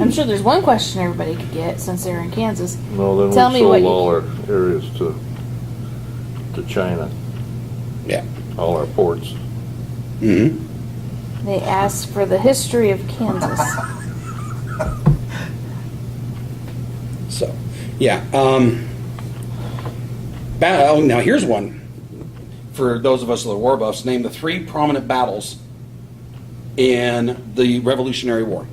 I'm sure there's one question everybody could get since they're in Kansas. No, then Tell we me sold what you- all our areas to China, Yeah. all our ports. Mm-hmm. They asked for the history of Kansas. So, yeah. Now here's one for those of us that are war buffs. Name the 3 prominent battles in the Revolutionary War.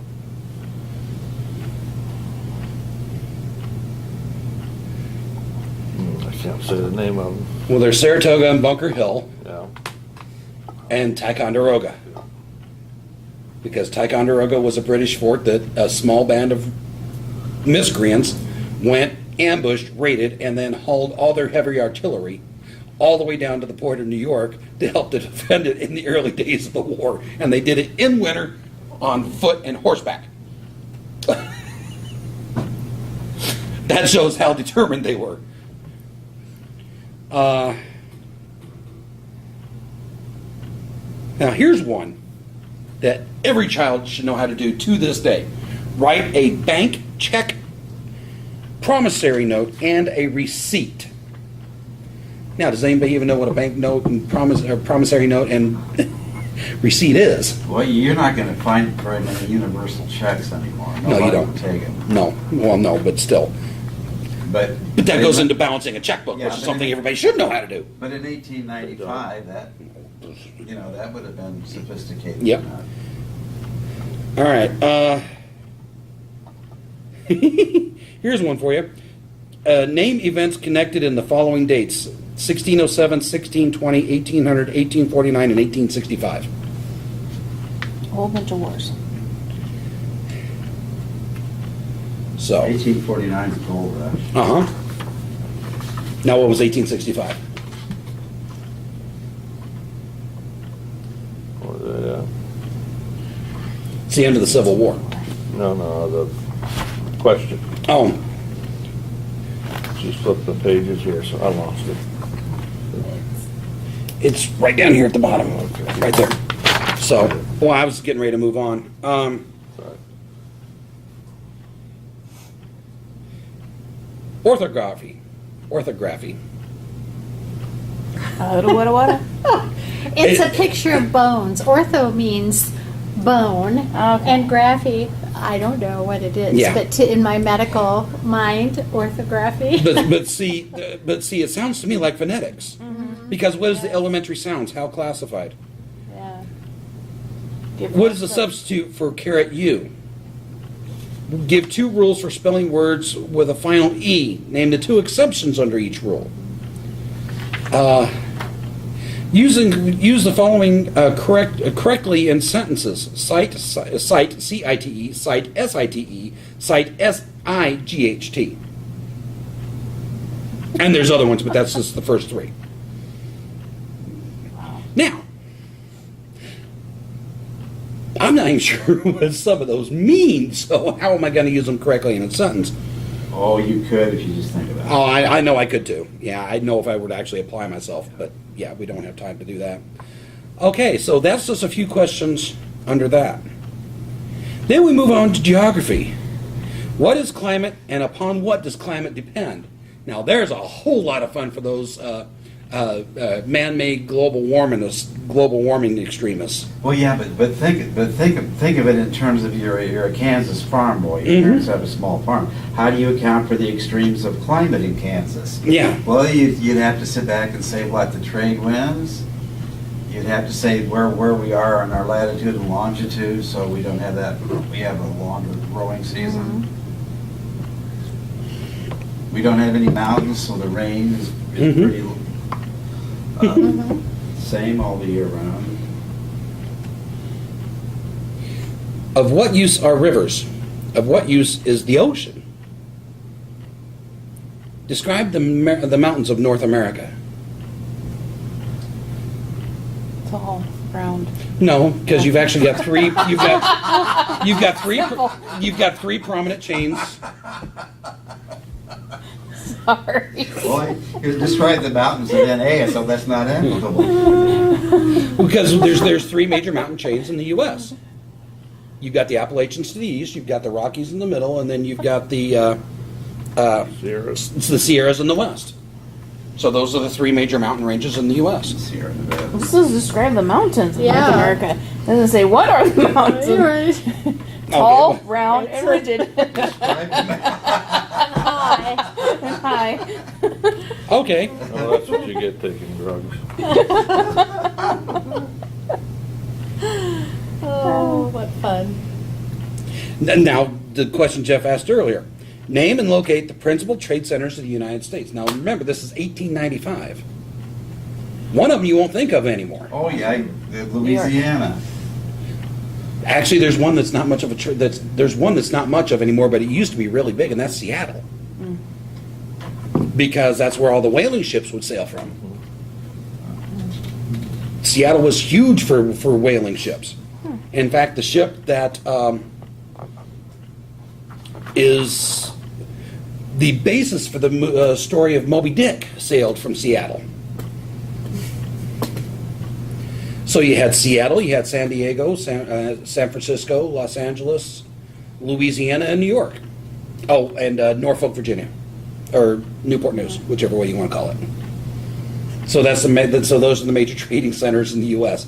I can't say the name of them. Well, there's Saratoga and Bunker Hill Yeah. and Ticonderoga. Because Ticonderoga was a British fort that a small band of miscreants went, ambushed, raided, and then hauled all their heavy artillery all the way down to the port of New York to help to defend it in the early days of the war. And they did it in winter on foot and horseback. That shows how determined they were. Now here's one that every child should know how to do to this day. Write a bank check promissory note, and a receipt. Now, does anybody even know what a bank note and promissory note and receipt is? Well, you're not gonna find very many universal checks anymore. No, you Nobody don't. would take them. No, well, no, but still. But But that goes into balancing a checkbook, Yeah, which is but something it- everybody should know how to do. But in 1895, that, that would have been sophisticated. Yep. enough. All right. Here's one for you. Name events connected in the following dates: 1607, 1620, 1800, 1849, and 1865. A whole bunch of wars. So, 1849 is the gold rush. Now, what was 1865? It's the end of the Civil War. No, the question. Oh, Just flip the pages here, so I lost it. it's right down here at the bottom, Okay. right there. So, well, I was getting ready to move on. Sorry. Orthography. What? It's a picture of bones. Ortho means bone, Okay. and graphy, I don't know what it is, Yeah. but in my medical mind, orthography. But see, it sounds to me like phonetics. Because what is the elementary sounds? How classified? Yeah. What is the substitute for caret U? Give 2 rules for spelling words with a final E. Name the 2 exceptions under each rule. Use the following correctly in sentences. Cite, C-I-T-E, cite, S-I-T-E, cite, S-I-G-H-T. And there's other ones, but that's just the first 3. Now, I'm not even sure what some of those mean, so how am I going to use them correctly in a sentence? Oh, you could if you just think about it. Oh, I know I could too. Yeah, I know if I were to actually apply myself, but yeah, we don't have time to do that. Okay, so that's just a few questions under that. Then we move on to geography. What is climate, and upon what does climate depend? Now, there's a whole lot of fun for those man-made global warming extremists. Well, yeah, but think of it in terms of you're a Kansas farm boy. Your parents have a small farm. How do you account for the extremes of climate in Kansas? Yeah. Well, you'd have to sit back and say what the trade winds. You'd have to say where we are on our latitude and longitude, so we don't have that. We have a longer growing season. We don't have any mountains, so the rain is pretty. Same all the year round. Of what use are rivers? Of what use is the ocean? Describe the mountains of North America. Tall, round. No, because you've actually got 3. You've got 3 prominent chains. Sorry. Boy, you described the mountains and then A, so that's not applicable. Because there's 3 major mountain chains in the U.S. You've got the Appalachians to the east, you've got the Rockies in the middle, and then you've got the Sierras in the west. So those are the 3 major mountain ranges in the U.S. Sierra Nevada. This does describe the mountains of Yeah. North America. It doesn't say what are the mountains. You're right. Tall, Okay. round, and rigid. Hi. Hi. Okay. Oh, that's what you get taking drugs. Oh, what fun. Now, the question Jeff asked earlier. Name and locate the principal trade centers of the United States. Now, remember, this is 1895. One of them you won't think of anymore. Oh yeah, Louisiana. Actually, there's one that's not much of there's one that's not much of anymore, but it used to be really big, and that's Seattle. Because that's where all the whaling ships would sail from. Seattle was huge for whaling ships. In fact, the ship that is the basis for the story of Moby Dick sailed from Seattle. So you had Seattle, you had San Diego, San Francisco, Los Angeles, Louisiana, and New York. Oh, and Norfolk, Virginia. or Newport News, whichever way you want to call it. So so those are the major trading centers in the U.S.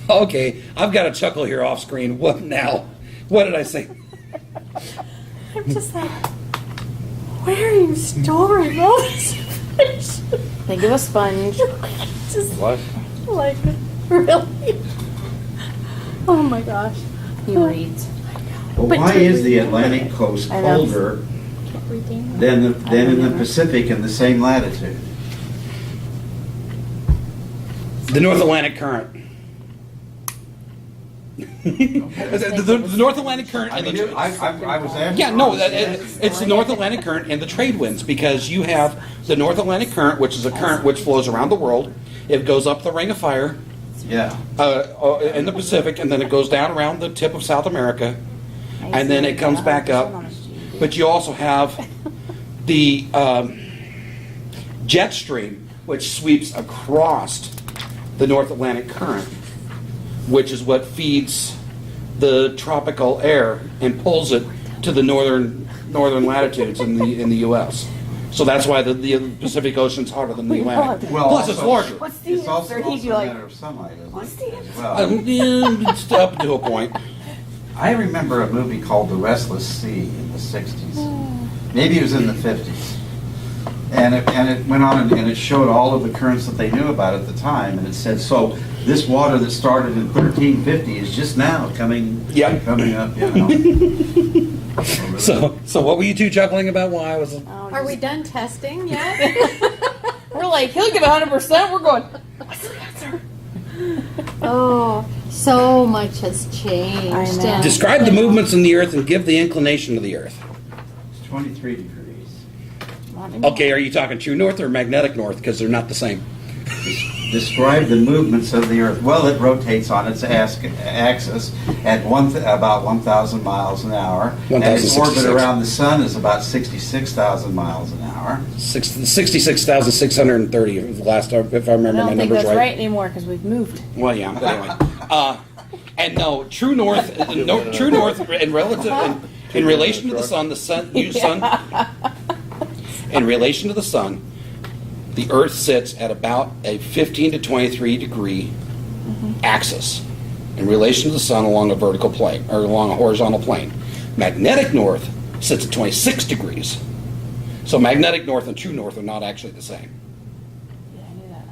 Okay, I've got a chuckle here off screen. What now? What did I say? I'm just like, where are you storing all this information? Think of a sponge. Just What? like, really? Oh my gosh. He reads. Well, But why to is the read Atlantic coast I know. colder Reading. than in the remember. Pacific in the same latitude? The North Atlantic Current. The North Atlantic Current I and mean, the I was asking. yeah, no, it's the North Atlantic Current and the trade winds, because you have the North Atlantic Current, which is a current which flows around the world. It goes up the Ring of Fire Yeah. in the Pacific, and then it goes down around the tip of South America, and then it comes back up. But you also have the jet stream, which sweeps across the North Atlantic Current, which is what feeds the tropical air and pulls it to the northern latitudes in the U.S. So that's why the Pacific Ocean's hotter than the Atlantic. Well, Plus, it's also- larger. What's the It's also answer? He'd be a like, matter of sunlight, isn't what's it? the as answer? well? Yeah, it's up to a point. I remember a movie called The Restless Sea in the 60s. Maybe it was in the 50s. And it went on and it showed all of the currents that they knew about at the time. And it said, so this water that started in 1350 is just now coming Yep. up, you know. So what were you two chuckling about while I was? Oh, Are we just- done testing yet? We're like, he'll give 100%. We're going, what's the answer? Oh, so much has changed. I know. and- Describe the movements in the Earth and give the inclination of the Earth. It's 23 degrees. Okay, are you talking true north or magnetic north? Because they're not the same. Describe the movements of the Earth. Well, it rotates on its axis at about 1,000 miles an hour. And its orbit 1,066. around the sun is about 66,000 miles an hour. 66,630 if I I remember my don't think numbers that's right anymore because we've moved. Well, yeah, but anyway. And no, true north, true north in relation to the sun, in relation to the sun, the Earth sits at about a 15 to 23 degree axis in relation to the sun along a vertical plane or along a horizontal plane. Magnetic north sits at 26 degrees. So magnetic north and true north are not actually the same. Yeah, I knew that.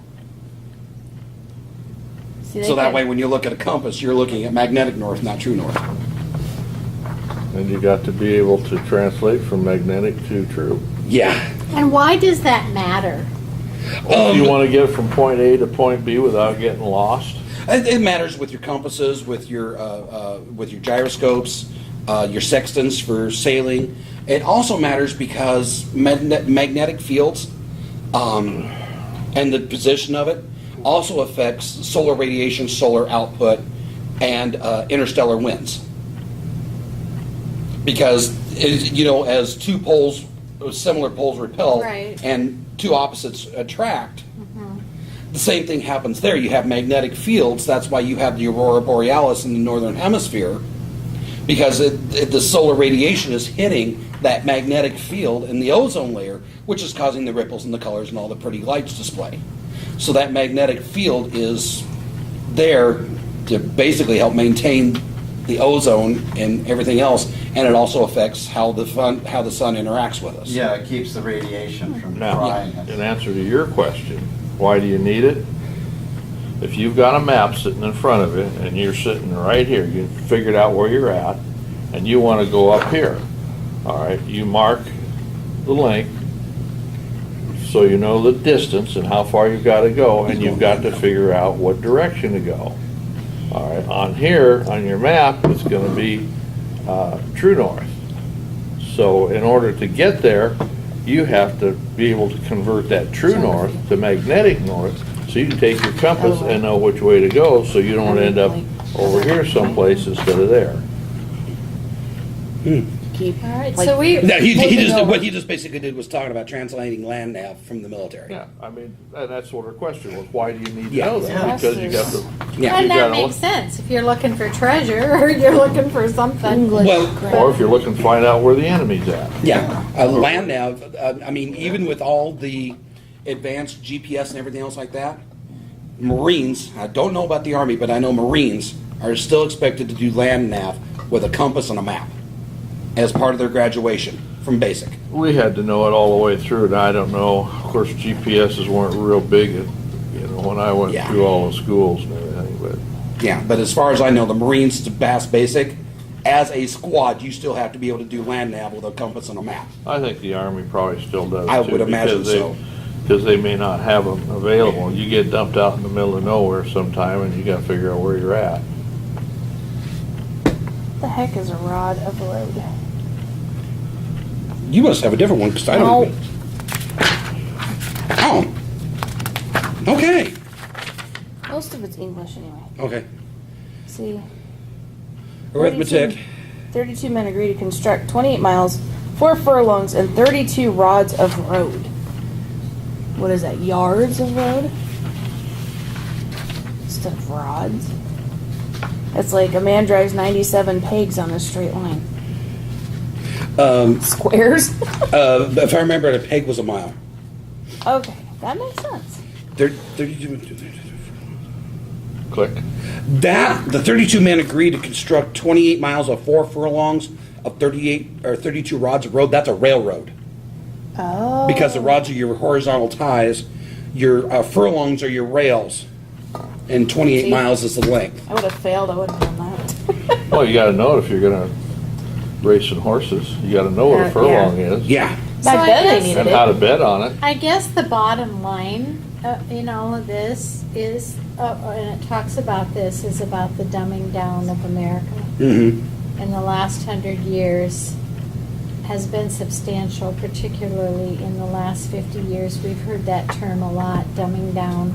See, they So that could- way, when you look at a compass, you're looking at magnetic north, not true north. And you got to be able to translate from magnetic to true. Yeah. And why does that matter? If you want to get from point A to point B without getting lost, It matters with your compasses, with your gyroscopes, your sextants for sailing. It also matters because magnetic fields and the position of it also affects solar radiation, solar output, and interstellar winds. Because as two poles, similar poles repel, Right. and two opposites attract. The same thing happens there. You have magnetic fields. That's why you have the aurora borealis in the northern hemisphere, because the solar radiation is hitting that magnetic field in the ozone layer, which is causing the ripples and the colors and all the pretty lights display. So that magnetic field is there to basically help maintain the ozone and everything else, and it also affects how the sun interacts with us. Yeah, it keeps the radiation from now, drying in us. answer to your question, why do you need it? If you've got a map sitting in front of it and you're sitting right here, you figured out where you're at, and you want to go up here. All right, you mark the length so you know the distance and how far you've got to go, and you've got to figure out what direction to go. All right, on here, on your map, it's going to be true north. So in order to get there, you have to be able to convert that true north to magnetic north, so you can take your compass and know which way to go, so you don't end up over here someplace instead of there. keep. All right, like, so we, No, he moving just over. what he just basically did was talking about translating land nav from the military. Yeah, I mean, and that's what our question was, why do you need to Yeah. know that? Yeah. Because you got to, Yeah. and you that gotta makes sense if you're looking for treasure or you're looking for something. English Well, crap. or if you're looking to find out where the enemy's at. Yeah, land nav. I mean, even with all the advanced GPS and everything else like that, Marines. I don't know about the Army, but I know Marines are still expected to do land nav with a compass and a map as part of their graduation from basic. We had to know it all the way through, and I don't know, of course, GPSs weren't real big, when I went Yeah. through all the schools and everything, but Yeah, but as far as I know, the Marines to Bass Basic, as a squad, you still have to be able to do land nav with a compass and a map. I think the Army probably still does I too, would imagine because they- so. Because they may not have them available. You get dumped out in the middle of nowhere sometime, and you gotta figure out where you're at. What the heck is a rod of road? You must have a different one because I No. don't. Oh. Okay. Most of it's English anyway. Okay. See, Arithmetic. 32 men agree to construct 28 miles, 4 furlongs, and 32 rods of road. What is that, yards of road? Instead of rods? It's like a man drives 97 pegs on a straight line. Squares? If I remember, a peg was a mile. Okay, that makes sense. 32. Click. The 32 men agreed to construct 28 miles of 4 furlongs of 38 or 32 rods of road. That's a railroad Oh. because the rods are your horizontal ties, your furlongs are your rails, and 28 See? miles is the length. I would have failed, I wouldn't have done that. Well, you gotta know it if you're gonna race in horses. You gotta know what Yeah, a furlong is. Yeah. Back I then they guess- needed And it. how to bet on it. I guess the bottom line in all of this is, and it talks about this, is about the dumbing down of America Mm-hmm. in the last 100 years has been substantial, particularly in the last 50 years. We've heard that term a lot, dumbing down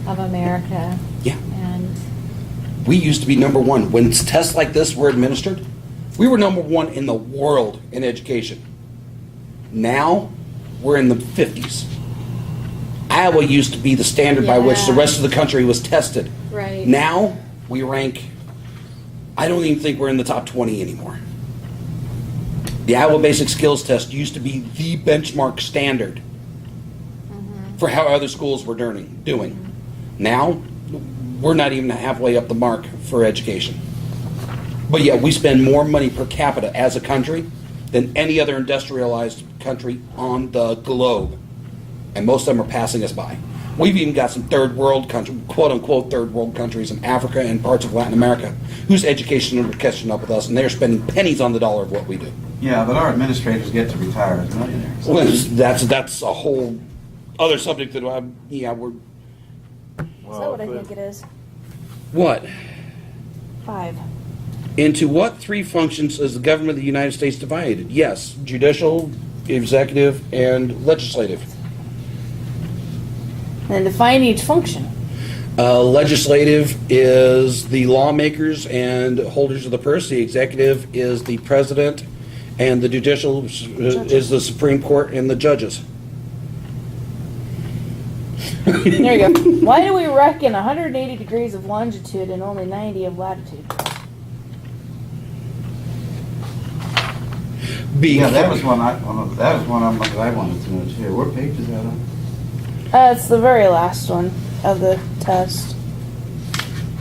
of America. Yeah. And We used to be number one. When tests like this were administered, we were number one in the world in education. Now, we're in the 50s. Iowa used to be the standard by which the Yeah. rest of the country was tested. right. Now, we rank, I don't even think we're in the top 20 anymore. The Iowa Basic Skills Test used to be the benchmark standard for how other schools were doing. Now, we're not even halfway up the mark for education. But yet, we spend more money per capita as a country than any other industrialized country on the globe. And most of them are passing us by. We've even got some third world country, quote unquote third world countries in Africa and parts of Latin America whose education are catching up with us, and they're spending pennies on the dollar of what we do. Yeah, but our administrators get to retire as millionaires. Well, that's a whole other subject that we're Is that what I think it is? what? 5. Into what 3 functions is the government of the United States divided? Yes, judicial, executive, and legislative. And define each function. Legislative is the lawmakers and holders of the purse. The executive is the president, and the judicial is the Supreme Court and the judges. There you go. Why do we reckon 180 degrees of longitude and only 90 of latitude? Yeah, that was one I wanted to know too. What page is that on? It's the very last one of the test.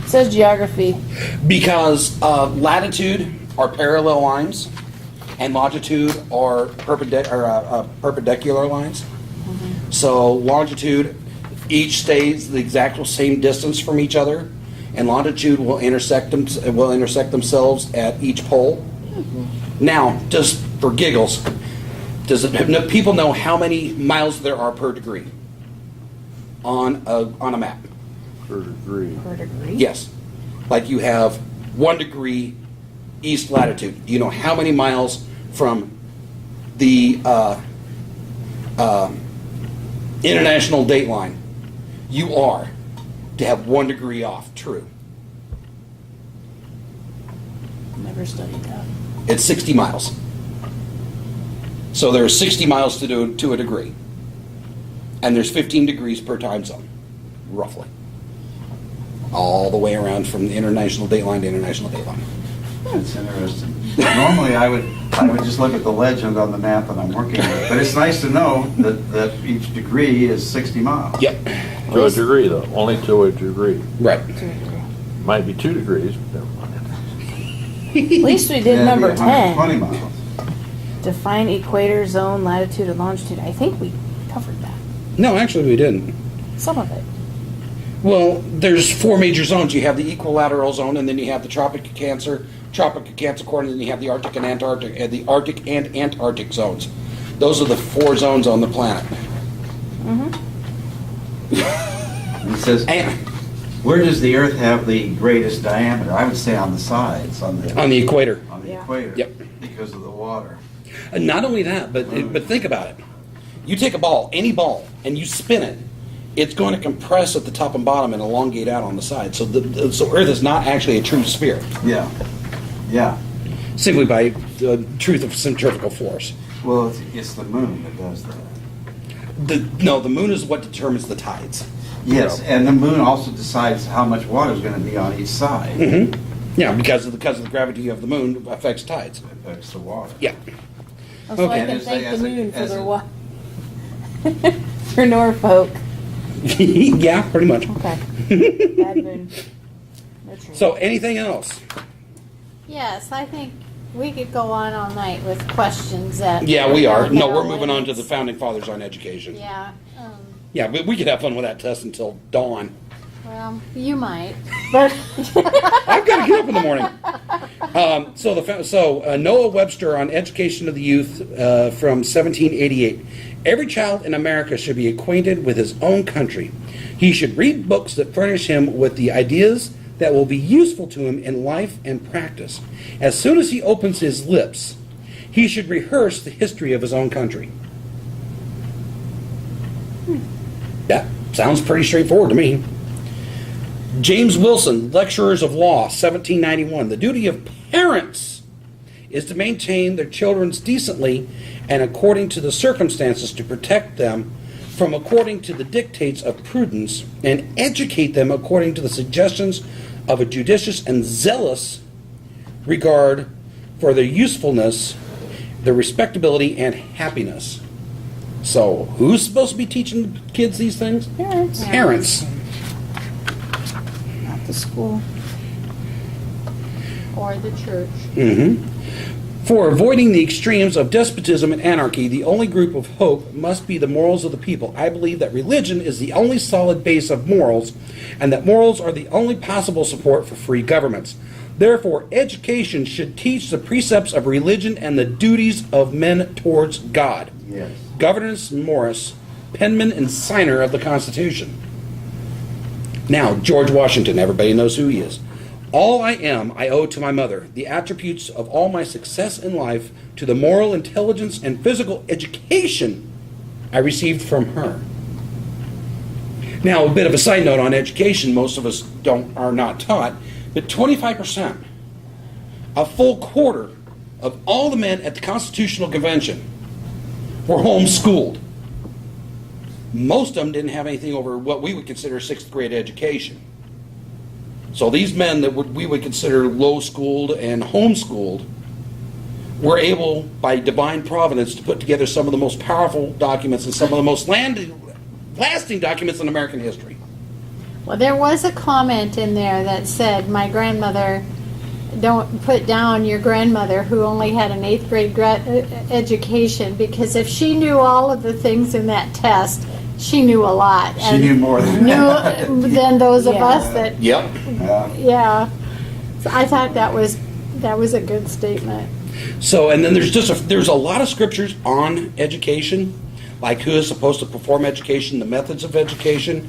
It says geography. Because latitude are parallel lines, and longitude are perpendicular lines. So longitude each stays the exact same distance from each other, and longitude will intersect themselves at each pole. Now, just for giggles, people know how many miles there are per degree on a map? Per degree. Per degree? Yes. Like you have 1 degree east latitude. Do you know how many miles from the international date line you are to have 1 degree off? True. Never studied that. It's 60 miles. So there's 60 miles to a degree. And there's 15 degrees per time zone, roughly. All the way around from the international date line to international date line. That's interesting. Normally, I would just look at the legend on the map that I'm working with, but it's nice to know that each degree is 60 miles. Yep. To a degree, though, only to a degree. Right. Might be 2 degrees, but never mind. At least we did Yeah, number it'd be 120 10. miles. Define equator, zone, latitude, and longitude. I think we covered that. No, actually we didn't. Some of it. Well, there's 4 major zones. You have the equilateral zone, and then you have the Tropic of Cancer Capricorn, and then you have the Arctic and Antarctic zones. Those are the 4 zones on the planet. It says, And where does the Earth have the greatest diameter? I would say on the sides, on the equator. Yeah. equator. Yep. Because of the water. And not only that, but think about it. You take a ball, any ball, and you spin it. It's going to compress at the top and bottom and elongate out on the side. So so Earth is not actually a true sphere, Yeah. Yeah. simply by the truth of centrifugal force. Well, it's the moon that does that. The moon is what determines the tides. Yes, and the moon also decides how much water is going to be on each side. Mm-hmm. Yeah, because of the gravity of the moon affects tides. It affects the water. Yeah. Oh, so Okay. I can As a- thank as the a- moon for as their a- wa- for Norfolk. Yeah, pretty much. Okay. Bad moon. No tree. So, anything else? Yes, I think we could go on all night with questions that. Yeah, we are. No, know, we're moving on to and the founding fathers on education. Yeah, Yeah, but we could have fun with that test until dawn. well, you might, but. I've got to get up in the morning. Noah Webster on education of the youth from 1788. Every child in America should be acquainted with his own country. He should read books that furnish him with the ideas that will be useful to him in life and practice. As soon as he opens his lips, he should rehearse the history of his own country. That sounds pretty straightforward to me. James Wilson, Lecturers of Law, 1791. The duty of parents is to maintain their children decently and according to the circumstances, to protect them from according to the dictates of prudence, and educate them according to the suggestions of a judicious and zealous regard for their usefulness, their respectability, and happiness. So, who's supposed to be teaching kids these things? Parents. Parents. Not the school. Or the church. For avoiding the extremes of despotism and anarchy, the only group of hope must be the morals of the people. I believe that religion is the only solid base of morals, and that morals are the only possible support for free governments. Therefore, education should teach the precepts of religion and the duties of men towards God. Yes. Gouverneur Morris, penman and signer of the Constitution. Now, George Washington, everybody knows who he is. All I am, I owe to my mother. The attributes of all my success in life to the moral intelligence and physical education I received from her. Now, a bit of a side note on education, most of us are not taught, but 25%, a full quarter of all the men at the Constitutional Convention were homeschooled. Most of them didn't have anything over what we would consider 6th grade education. So these men that we would consider low-schooled and homeschooled were able, by divine providence, to put together some of the most powerful documents and some of the most lasting documents in American history. Well, there was a comment in there that said, my grandmother, don't put down your grandmother who only had an 8th grade education, because if she knew all of the things in that test, she knew a lot. She knew more than that. than those of Yeah. us that, Yep. yeah. So I thought that was a good statement. So, and then there's a lot of scriptures on education, like who is supposed to perform education, the methods of education.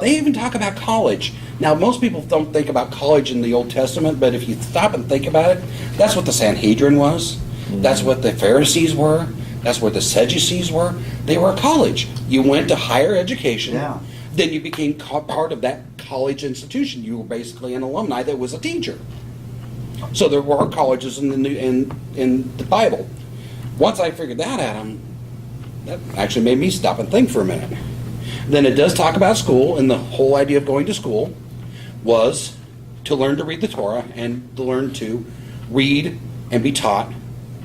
They even talk about college. Now, most people don't think about college in the Old Testament, but if you stop and think about it, that's what the Sanhedrin was. That's what the Pharisees were. That's what the Sadducees were. They were a college. You went to higher education. Yeah. Then you became part of that college institution. You were basically an alumni that was a teacher. So there were colleges in the Bible. Once I figured that out, that actually made me stop and think for a minute. Then it does talk about school, and the whole idea of going to school was to learn to read the Torah and to learn to read and be taught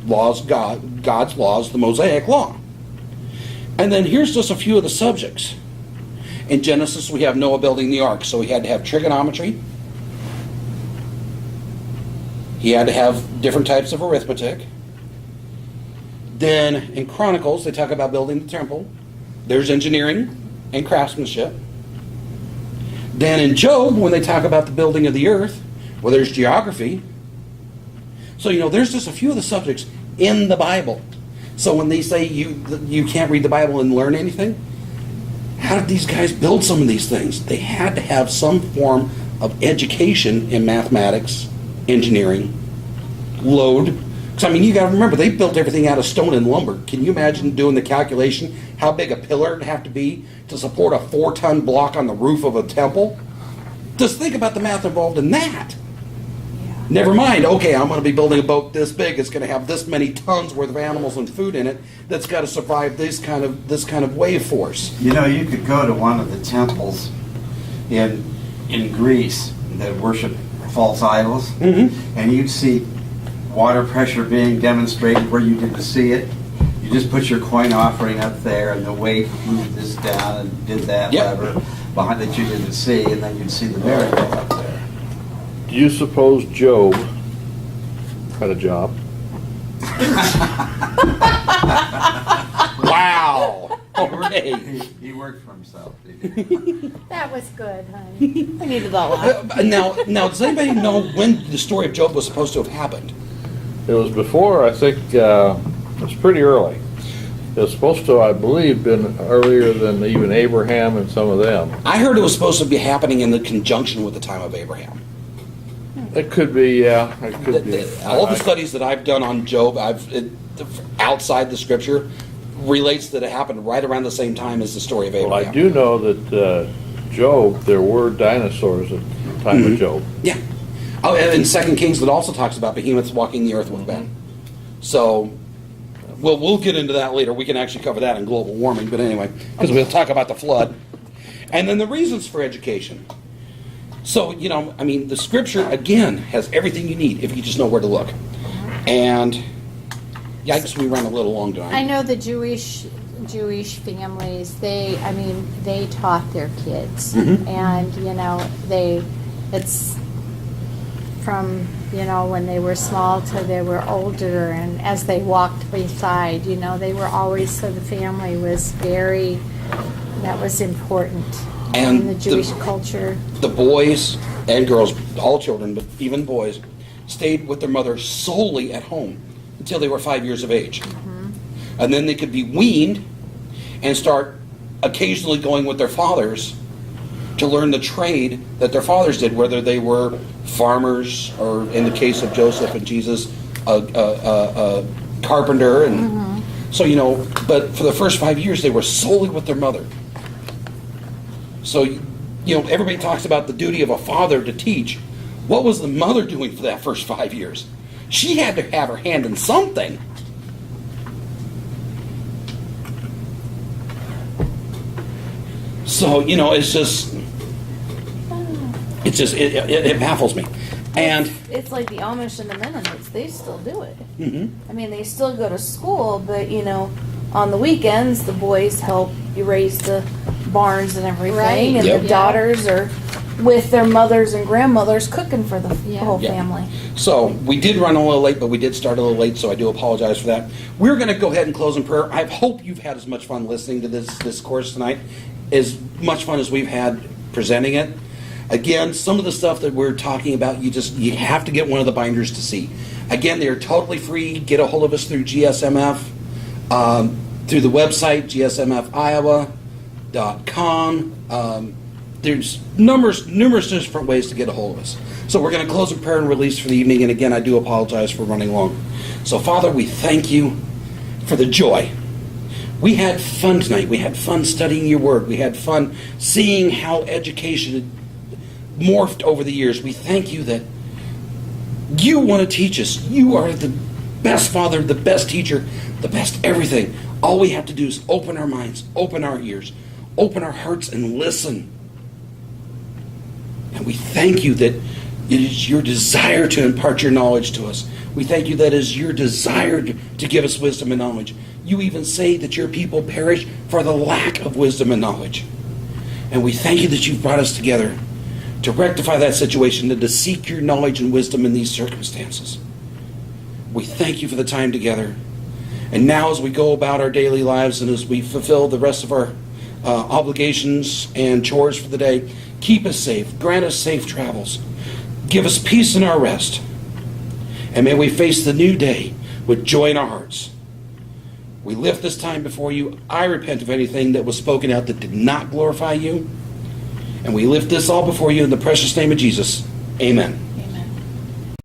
God's laws, the Mosaic law. And then here's just a few of the subjects. In Genesis, we have Noah building the ark, so he had to have trigonometry. He had to have different types of arithmetic. Then in Chronicles, they talk about building the temple. There's engineering and craftsmanship. Then in Job, when they talk about the building of the earth, well, there's geography. So, there's just a few of the subjects in the Bible. So when they say you can't read the Bible and learn anything, how did these guys build some of these things? They had to have some form of education in mathematics, engineering, load. Because, you got to remember, they built everything out of stone and lumber. Can you imagine doing the calculation, how big a pillar would have to be to support a 4-ton block on the roof of a temple? Just think about the math involved in that. Yeah. Never mind, okay, I'm going to be building a boat this big. It's going to have this many tons worth of animals and food in it that's got to survive this kind of wave force. You could go to one of the temples in Greece that worship false idols, and you'd see water pressure being demonstrated where you didn't see it. You just put your coin offering up there, and the wave moved this down and did that lever behind that you didn't see, and then you'd see the miracle up there. Do you suppose Job had a job? Wow. Okay. He worked for himself. Didn't That was good, honey. I needed that laugh. Now, does anybody know when the story of Job was supposed to have happened? It was before, I think, it was pretty early. It was supposed to, I believe, been earlier than even Abraham and some of them. I heard it was supposed to be happening in the conjunction with the time of Abraham. It could be, yeah. It could be. All the studies that I've done on Job, outside the scripture, relates that it happened right around the same time as the story of Abraham. Well, I do know that Job, there were dinosaurs at the time of Job. Yeah. Oh, and in 2 Kings, it also talks about behemoths walking the earth with men. So, we'll get into that later. We can actually cover that in global warming, but anyway, because we'll talk about the flood. And then the reasons for education. So, the scripture, again, has everything you need if you just know where to look. And, yikes, we ran a little long tonight. I know the Jewish families, they taught their kids. And, it's from, when they were small till they were older, and as they walked beside, they were always, so the family was that was important And in the Jewish culture. The boys and girls, all children, but even boys, stayed with their mother solely at home until they were 5 years of age. And then they could be weaned and start occasionally going with their fathers to learn the trade that their fathers did, whether they were farmers or, in the case of Joseph and Jesus, a carpenter. And so, but for the first 5 years, they were solely with their mother. So, everybody talks about the duty of a father to teach. What was the mother doing for that first 5 years? She had to have her hand in something. So, it baffles me. And It's like the Amish and the Mennonites. They still do it. They still go to school, but, on the weekends, the boys help erase the barns and everything. Right. And Yep. the daughters are with their mothers and grandmothers cooking for the whole Yeah. family. so we did run a little late, but we did start a little late, so I do apologize for that. We're going to go ahead and close in prayer. I hope you've had as much fun listening to this course tonight, as much fun as we've had presenting it. Again, some of the stuff that we're talking about, you have to get one of the binders to see. Again, they're totally free. Get a hold of us through GSMF, through the website, gsmfiowa.com. There's numerous different ways to get a hold of us. So we're going to close in prayer and release for the evening. And again, I do apologize for running long. So, Father, we thank you for the joy. We had fun tonight. We had fun studying your word. We had fun seeing how education morphed over the years. We thank you that you want to teach us. You are the best father, the best teacher, the best everything. All we have to do is open our minds, open our ears, open our hearts, and listen. And we thank you that it is your desire to impart your knowledge to us. We thank you that it is your desire to give us wisdom and knowledge. You even say that your people perish for the lack of wisdom and knowledge. And we thank you that you've brought us together to rectify that situation and to seek your knowledge and wisdom in these circumstances. We thank you for the time together. And now as we go about our daily lives and as we fulfill the rest of our obligations and chores for the day, keep us safe. Grant us safe travels. Give us peace in our rest. And may we face the new day with joy in our hearts. We lift this time before you. I repent of anything that was spoken out that did not glorify you. And we lift this all before you in the precious name of Jesus. Amen.